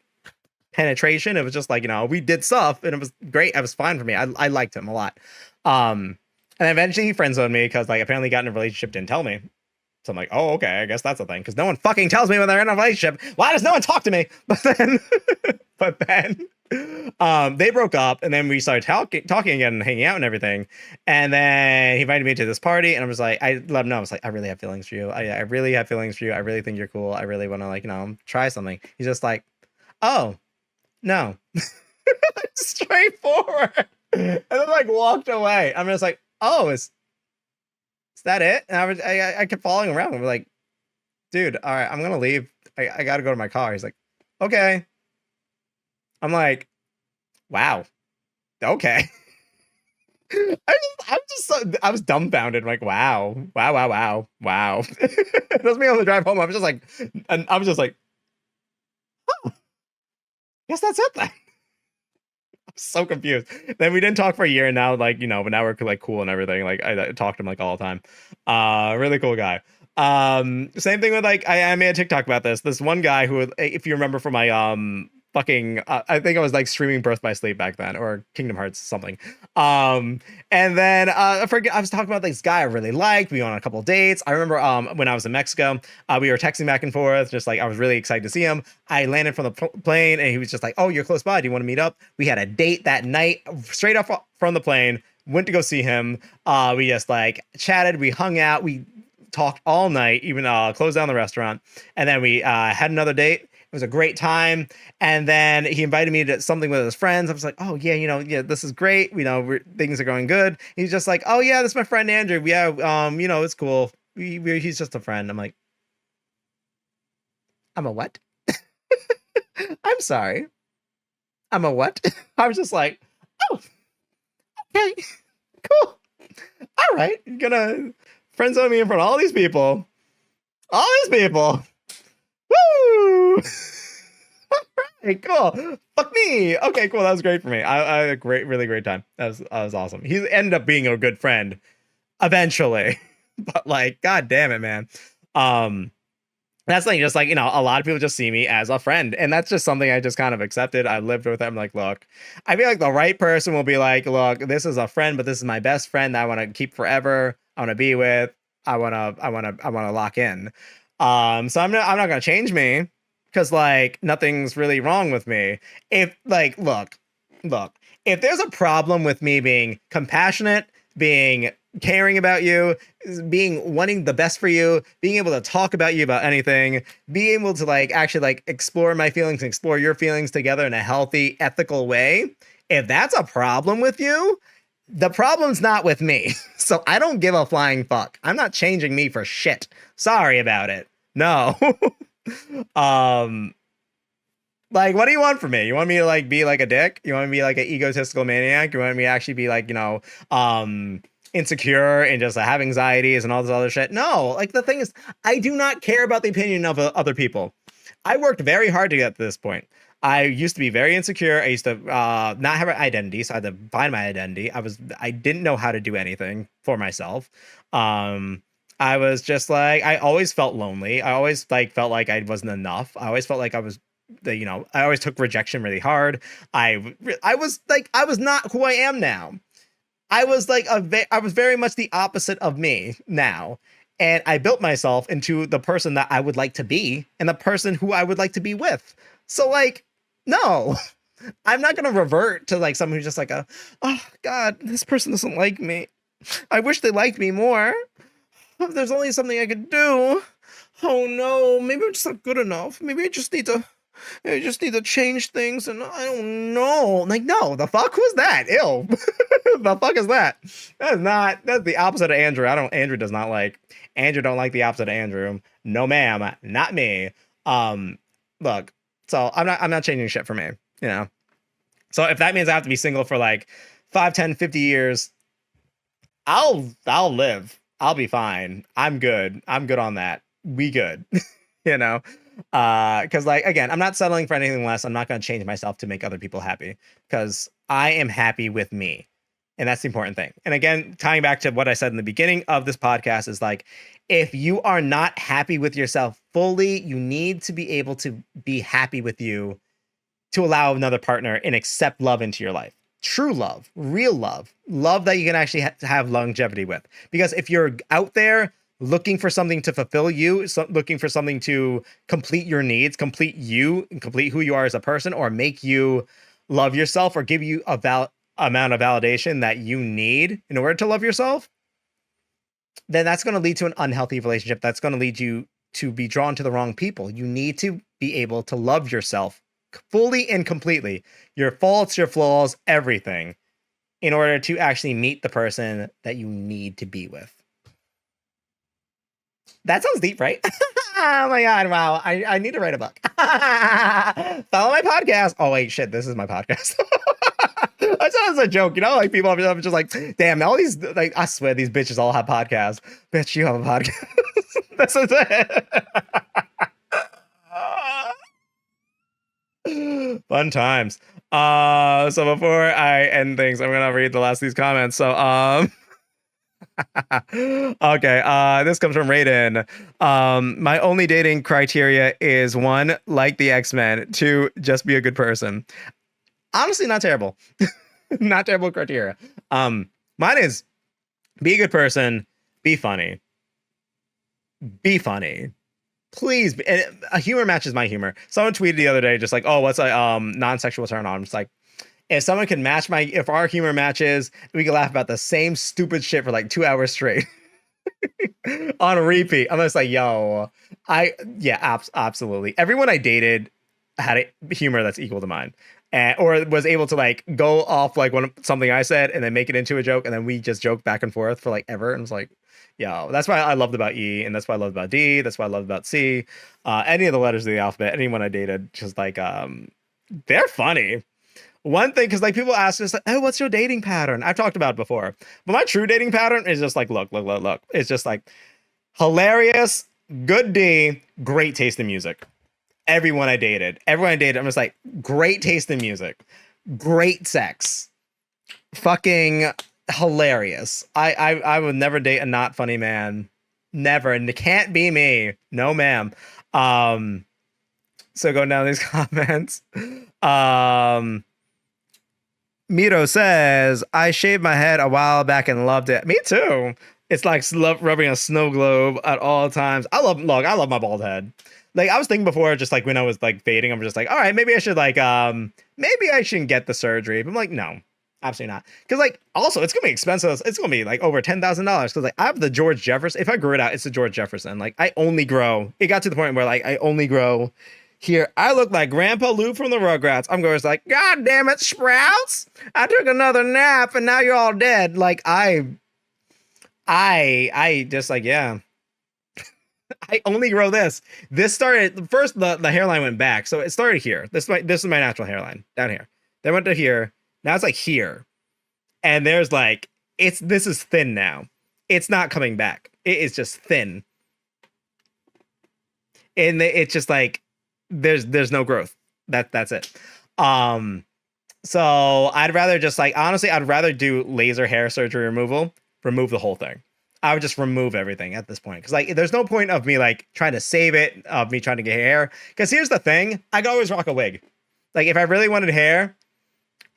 penetration. It was just like, you know, we did stuff and it was great. It was fine for me. I liked him a lot. And eventually he friend zoned me because like apparently he got in a relationship, didn't tell me. So I'm like, oh, okay, I guess that's a thing. Because no one fucking tells me when they're in a relationship. Why does no one talk to me? But then they broke up and then we started talking again and hanging out and everything. And then he invited me to this party and I was like, I let him know. I was like, I really have feelings for you. I really have feelings for you. I really think you're cool. I really want to like, you know, try something. He's just like, oh, no. Straightforward. And then like walked away. I'm just like, oh, is that it? And I kept following around. I'm like, dude, all right, I'm gonna leave. I gotta go to my car. He's like, okay. I'm like, wow, okay. I was dumbfounded. I'm like, wow. It was me on the drive home. I was just like, oh, guess that's it then. So confused. Then we didn't talk for a year, and now like, you know, but now we're like cool and everything. Like I talk to him like all the time. Really cool guy. Same thing with like I made a TikTok about this one guy who, if you remember from my fucking I think I was like streaming Birth by Sleep back then, or Kingdom Hearts something. And then I forget, I was talking about this guy I really liked. We went on a couple of dates. I remember when I was in Mexico, we were texting back and forth, just like I was really excited to see him. I landed from the plane and he was just like, oh, you're close by, do you want to meet up? We had a date that night straight up from the plane, went to go see him. We just like chatted, we hung out, we talked all night, even closed down the restaurant, and then we had another date. It was a great time. And then he invited me to something with his friends. I was like, oh, yeah, you know, yeah, this is great. You know, things are going good. He's just like, oh, yeah, this is my friend Andrew. Yeah, you know, it's cool. He's just a friend. I'm like, I'm a what? I'm sorry. I'm a what? I was just like, oh, okay, cool. All right. You're going to friend zone me in front of all these people. All these people. Woo! Alright, cool. Fuck me. Okay, cool. That was great for me. I had a really great time. That was awesome. He ended up being a good friend eventually. But like, god damn it, man. That's like just like, you know, a lot of people just see me as a friend, and that's just something I just kind of accepted. I lived with them. Like, look, I feel like the right person will be like, look, this is a friend, but this is my best friend that I want to keep forever. I want to be with. I want to lock in. So I'm not gonna change me because like nothing's really wrong with me. If like look, if there's a problem with me being compassionate, being caring about you, being wanting the best for you, being able to talk about you about anything, being able to like actually like explore my feelings and explore your feelings together in a healthy, ethical way, if that's a problem with you, the problem's not with me. So I don't give a flying fuck. I'm not changing me for shit. Sorry about it. No. Like, what do you want from me? You want me to like be like a dick? You want me to be like an egotistical maniac? You want me to actually be like, you know, insecure and just have anxieties and all this other shit? No. Like the thing is, I do not care about the opinion of other people. I worked very hard to get to this point. I used to be very insecure. I used to not have an identity, so I had to find my identity. I didn't know how to do anything for myself. I was just like, I always felt lonely. I always like felt like I wasn't enough. I always felt like I was, you know, I always took rejection really hard. I was not who I am now. I was like I was very much the opposite of me now. And I built myself into the person that I would like to be and the person who I would like to be with. So like, no, I'm not going to revert to like someone who's just like oh God, this person doesn't like me. I wish they liked me more. If there's only something I could do. Oh no, maybe I'm just not good enough. Maybe I just need to change things, and I don't know. Like, no, the fuck was that? Ew. The fuck is that? That's the opposite of Andrew. Andrew does not like, Andrew don't like the opposite of Andrew. No, ma'am, not me. Look, so I'm not changing shit for me, you know? So if that means I have to be single for like 5, 10, 50 years, I'll live. I'll be fine. I'm good. I'm good on that. We good. You know? Because like, again, I'm not settling for anything less. I'm not going to change myself to make other people happy, because I am happy with me. And that's the important thing. And again, tying back to what I said in the beginning of this podcast is like, if you are not happy with yourself fully, you need to be able to be happy with you to allow another partner and accept love into your life. True love, real love that you can actually have longevity with. Because if you're out there looking for something to fulfill you, looking for something to complete your needs, complete you, and complete who you are as a person, or make you love yourself, or give you a amount of validation that you need in order to love yourself, then that's going to lead to an unhealthy relationship. That's going to lead you to be drawn to the wrong people. You need to be able to love yourself fully and completely, your faults, your flaws, everything, in order to actually meet the person that you need to be with. That sounds deep, right? Oh my God, wow. I need to write a book. Follow my podcast. Oh wait, shit, this is my podcast. I said it as a joke, you know, like people are just like, damn, all these, like, I swear these bitches all have podcasts. Bitch, you have a podcast. That's it. Fun times. So before I end things, I'm gonna read the last of these comments. So okay, this comes from Raiden. My only dating criteria is 1, like the X-Men, 2, just be a good person. Honestly, not terrible. Not terrible criteria. Mine is be a good person, be funny. Be funny. Please be, and a humor matches my humor. Someone tweeted the other day just like, oh, what's a non-sexual turn on? It's like, if someone can match if our humor matches, we can laugh about the same stupid shit for like 2 hours straight on repeat. I'm just like, yo, absolutely. Everyone I dated had a humor that's equal to mine, or was able to like go off like something I said and then make it into a joke, and then we just joke back and forth for like ever. And it's like, yo, that's why I loved about E, and that's why I loved about D. That's why I loved about C. Any of the letters of the alphabet, anyone I dated, just like they're funny. One thing, because like people ask us, like, oh, what's your dating pattern? I've talked about it before, but my true dating pattern is just like, look. It's just like hilarious, good D, great taste in music. Everyone I dated, I'm just like, great taste in music, great sex, fucking hilarious. I would never date a not funny man, never, and it can't be me, no ma'am. So going down these comments, Mito says, I shaved my head a while back and loved it. Me too. It's like rubbing a snow globe at all times. I love my bald head. Like, I was thinking before, just like when I was like fading, I'm just like, all right, maybe I should like, maybe I shouldn't get the surgery. But I'm like, no, absolutely not. Because like, also, it's gonna be expensive. It's gonna be like over $10,000. Because like, I have the George Jefferson. If I grew it out, it's the George Jefferson. Like, I only grow. It got to the point where like I only grow here. I look like Grandpa Lou from the Rugrats. I'm going like, God damn it, Sprouts! I took another nap and now you're all dead. Like I just like, yeah. I only grow this. This started first. The hairline went back, so it started here. This is my natural hairline down here. Then went to here. Now it's like here, and there's like this is thin now. It's not coming back. It is just thin, and it's just like there's no growth. That's it. So I'd rather just like, honestly, I'd rather do laser hair surgery removal, remove the whole thing. I would just remove everything at this point. Cause like, there's no point of me like trying to save it, of me trying to get hair. Cause here's the thing, I could always rock a wig. Like if I really wanted hair,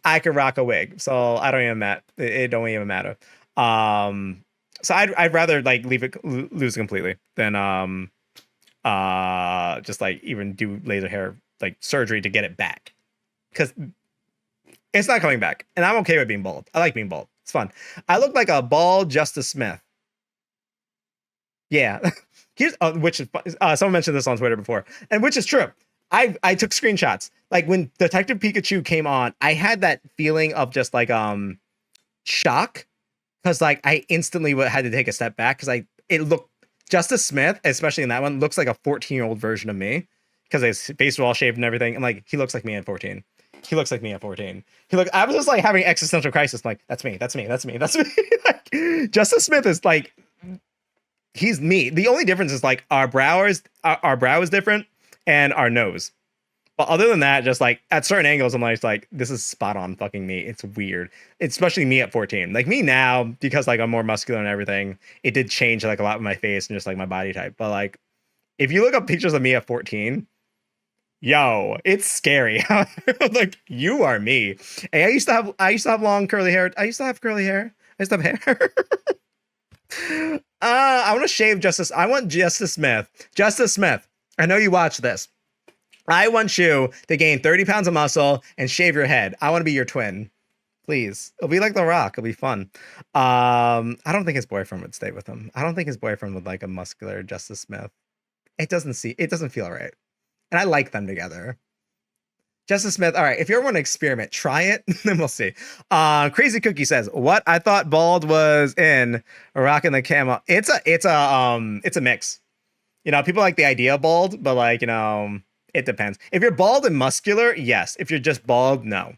I could rock a wig, so I don't even matter. It don't even matter. Um, so I'd rather like leave it lose completely than just like even do laser hair like surgery to get it back, because it's not coming back, and I'm okay with being bald. I like being bald. It's fun. I look like a bald Justice Smith. Yeah. Here's which is someone mentioned this on Twitter before, and which is true. I took screenshots. Like when Detective Pikachu came on, I had that feeling of just like shock, because like I instantly had to take a step back, because it looked, Justice Smith, especially in that one, looks like a 14-year-old version of me, because his face was all shaved and everything. And like he looks like me at 14. He looks like me at 14. I was just like having existential crisis. Like, that's me, that's me, that's me, that's me. Like, Justice Smith is like, he's me. The only difference is like our brow is different, and our nose. But other than that, just like at certain angles, I'm like, this is spot on fucking me. It's weird. Especially me at 14. Like me now, because like I'm more muscular and everything, it did change like a lot with my face and just like my body type. But like if you look up pictures of me at 14, yo, it's scary. Like, you are me. Hey, I used to have long curly hair. I used to have curly hair. I used to have hair. I want to shave Justice. I want Justice Smith. Justice Smith, I know you watch this. I want you to gain 30 pounds of muscle and shave your head. I want to be your twin. Please. It'll be like The Rock. It'll be fun. I don't think his boyfriend would stay with him. I don't think his boyfriend would like a muscular Justice Smith. It doesn't feel right. And I like them together. Justice Smith. All right. If you ever want to experiment, try it. Then we'll see. Crazy Cookie says, what? I thought bald was in rocking the camo. It's a mix. You know, people like the idea of bald, but like, you know, it depends. If you're bald and muscular, yes. If you're just bald, no.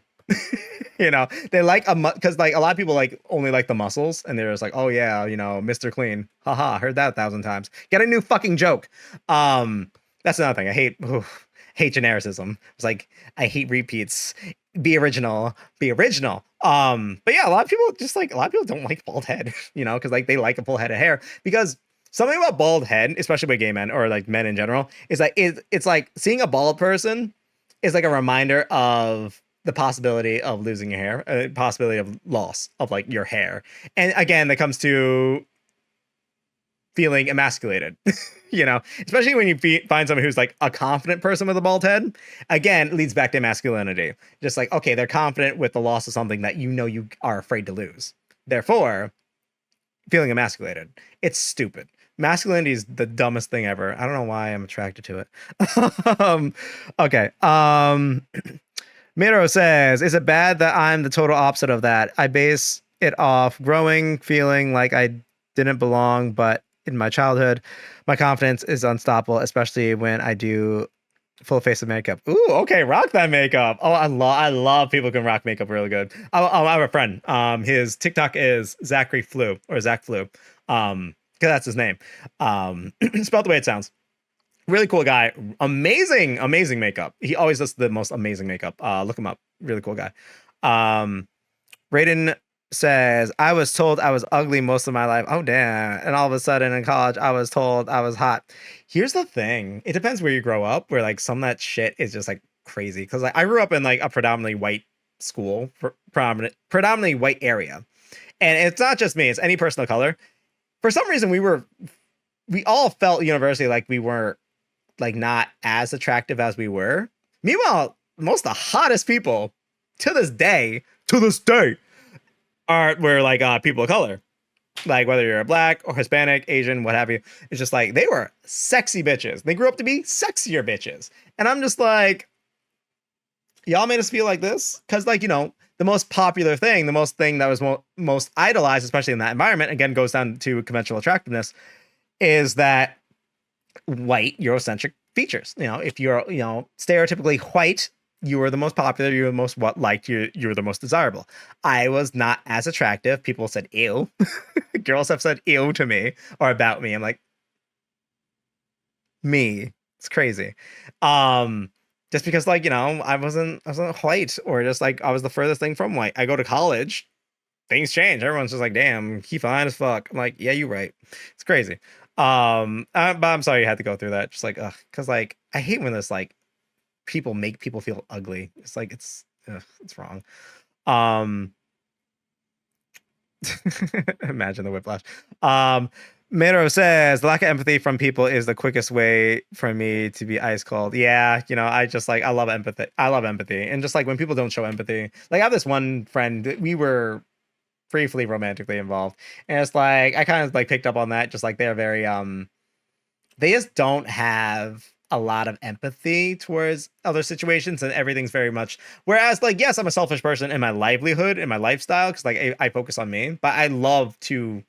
You know, they like because like a lot of people like only like the muscles, and they're just like, oh yeah, you know, Mr. Clean. Haha, heard that 1,000 times. Get a new fucking joke. That's another thing. I hate genericism. It's like, I hate repeats. Be original. Be original. But yeah, a lot of people don't like bald head, you know, because like they like a full head of hair. Because something about bald head, especially with gay men or like men in general, is like it's like seeing a bald person is like a reminder of the possibility of losing your hair, a possibility of loss of like your hair. And again, that comes to feeling emasculated, you know, especially when you find someone who's like a confident person with a bald head. Again, it leads back to masculinity. Just like, okay, they're confident with the loss of something that you know you are afraid to lose. Therefore, feeling emasculated. It's stupid. Masculinity is the dumbest thing ever. I don't know why I'm attracted to it. Okay. Miro says, is it bad that I'm the total opposite of that? I base it off growing, feeling like I didn't belong, but in my childhood, my confidence is unstoppable, especially when I do full face of makeup. Ooh, okay, rock that makeup. Oh, I love people who can rock makeup really good. I have a friend. His TikTok is Zachary Flu or Zach Flu. Because that's his name. Spelled the way it sounds. Really cool guy. Amazing makeup. He always does the most amazing makeup. Look him up. Really cool guy. Raiden says, I was told I was ugly most of my life. Oh, damn. And all of a sudden in college, I was told I was hot. Here's the thing. It depends where you grow up, where like some of that shit is just like crazy. Because like I grew up in like a predominantly white school, predominantly white area. And it's not just me. It's any person of color. For some reason, we all felt university like we were like not as attractive as we were. Meanwhile, most of the hottest people to this day were like people of color. Like whether you're black or Hispanic, Asian, what have you. It's just like they were sexy bitches. They grew up to be sexier bitches. And I'm just like, y'all made us feel like this? Because like, you know, the most popular thing, the most thing that was most idolized, especially in that environment, again, goes down to conventional attractiveness, is that white Eurocentric features. You know, if you're, you know, stereotypically white, you were the most popular, you were the most liked, you were the most desirable. I was not as attractive. People said ew. Girls have said ew to me or about me. I'm like, me. It's crazy. Just because like, you know, I wasn't white, or just like I was the furthest thing from white. I go to college, things change. Everyone's just like, damn, he fine as fuck. I'm like, yeah, you're right. It's crazy. But I'm sorry you had to go through that. Just like, because like I hate when this like people make people feel ugly. It's like it's wrong. Imagine the whiplash. Mero says the lack of empathy from people is the quickest way for me to be ice cold. Yeah, I just I love empathy. I love empathy. And just like when people don't show empathy, like I have this one friend that we were briefly romantically involved. And it's like I kind of like picked up on that. Just like they're very they just don't have a lot of empathy towards other situations, and everything's very much, whereas like yes, I'm a selfish person in my livelihood, in my lifestyle, because like I focus on me, but I love to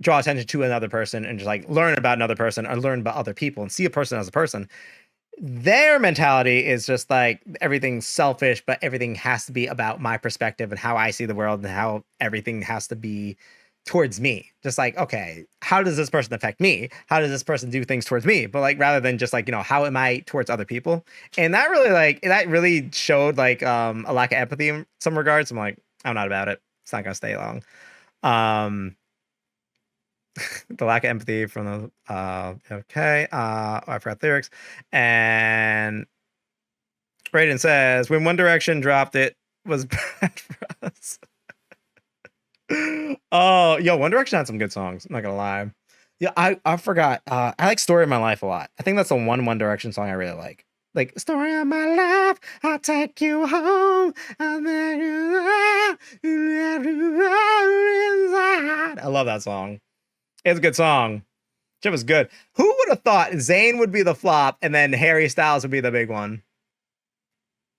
draw attention to another person and just like learn about another person or learn about other people and see a person as a person. Their mentality is just like everything's selfish, but everything has to be about my perspective and how I see the world and how everything has to be towards me. Just like, okay, how does this person affect me? How does this person do things towards me? But like rather than just like, how am I towards other people? And that really showed like a lack of empathy in some regards. I'm like, I'm not about it. It's not gonna stay long. The lack of empathy from the okay. I forgot the lyrics. And Brayden says when One Direction dropped, it was bad for us. Oh, yo, One Direction had some good songs. I'm not gonna lie. Yeah, I forgot. I like "Story of My Life" a lot. I think that's the One Direction song I really like. Like "Story of My Life," I'll take you home. I love that song. It's a good song. Shit was good. Who would have thought Zayn would be the flop and then Harry Styles would be the big one?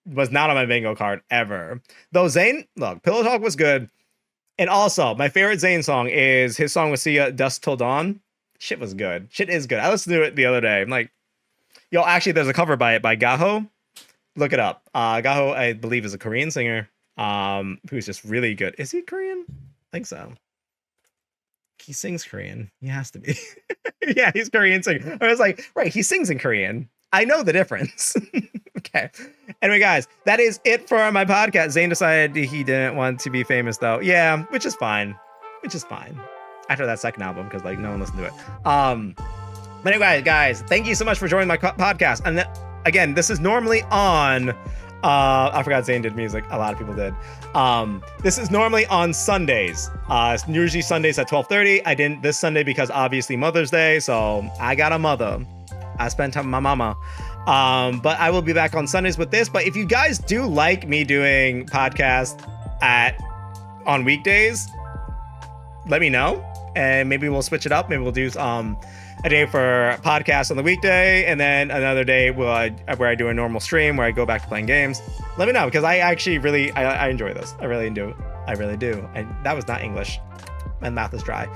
Was not on my bingo card ever. Though Zayn, look, Pillow Talk was good. And also, my favorite Zayn song is his song with Sia, Dusk Till Dawn. Shit was good. Shit is good. I listened to it the other day. I'm like, yo, actually, there's a cover by Gaho. Look it up. Gaho, I believe, is a Korean singer who's just really good. Is he Korean? I think so. He sings Korean. He has to be. Yeah, he's Korean singer. I was like, right, he sings in Korean. I know the difference. Okay. Anyway, guys, that is it for my podcast. Zayn decided he didn't want to be famous, though. Yeah, which is fine. After that second album, because like no one listened to it. But anyway, guys, thank you so much for joining my podcast. And again, this is normally on. I forgot Zayn did music. A lot of people did. This is normally on Sundays. It's usually Sundays at 12:30. I didn't this Sunday because obviously Mother's Day, so I got a mother. I spent time with my mama. But I will be back on Sundays with this. But if you guys do like me doing podcasts on weekdays, let me know, and maybe we'll switch it up. Maybe we'll do a day for podcast on the weekday, and then another day where I do a normal stream where I go back to playing games. Let me know, because I actually really I enjoy this. I really do. That was not English. My mouth is dry.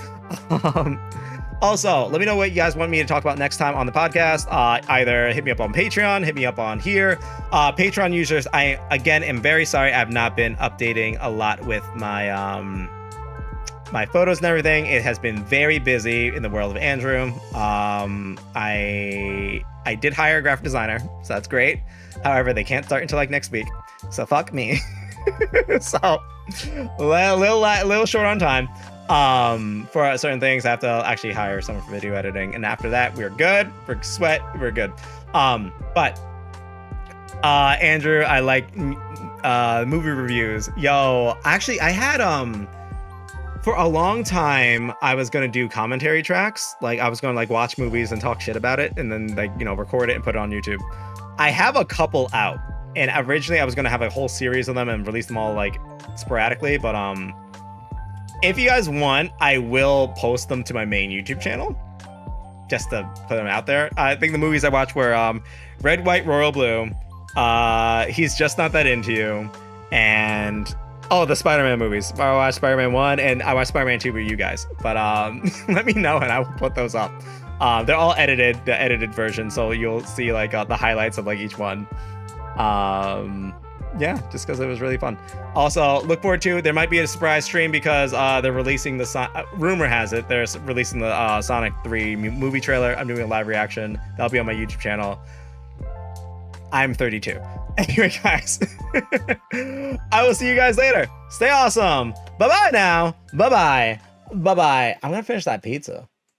Also, let me know what you guys want me to talk about next time on the podcast. Either hit me up on Patreon, hit me up on here. Patreon users, I again am very sorry I've not been updating a lot with my my photos and everything. It has been very busy in the world of Andrew. I did hire a graphic designer, so that's great. However, they can't start until like next week, so fuck me. So little short on time. For certain things, I have to actually hire someone for video editing, and after that, we're good. We're good. But Andrew, I like movie reviews. Yo, actually, I had for a long time, I was gonna do commentary tracks. Like I was gonna like watch movies and talk shit about it, and then like record it and put it on YouTube. I have a couple out, and originally I was gonna have a whole series of them and release them all like sporadically. But if you guys want, I will post them to my main YouTube channel, just to put them out there. I think the movies I watched were Red, White, Royal, Blue, He's Just Not That Into You, and the Spider-Man movies. I watched Spider-Man 1 and I watched Spider-Man 2 with you guys. But let me know and I will put those up. They're all edited, the edited version, so you'll see like the highlights of like each one. Yeah, just because it was really fun. Also, look forward to, there might be a surprise stream because they're releasing the rumor has it they're releasing the Sonic 3 movie trailer. I'm doing a live reaction. That'll be on my YouTube channel. I'm 32. Anyway, guys, I will see you guys later. Stay awesome. Bye-bye now. Bye-bye. Bye-bye. I'm gonna finish that pizza.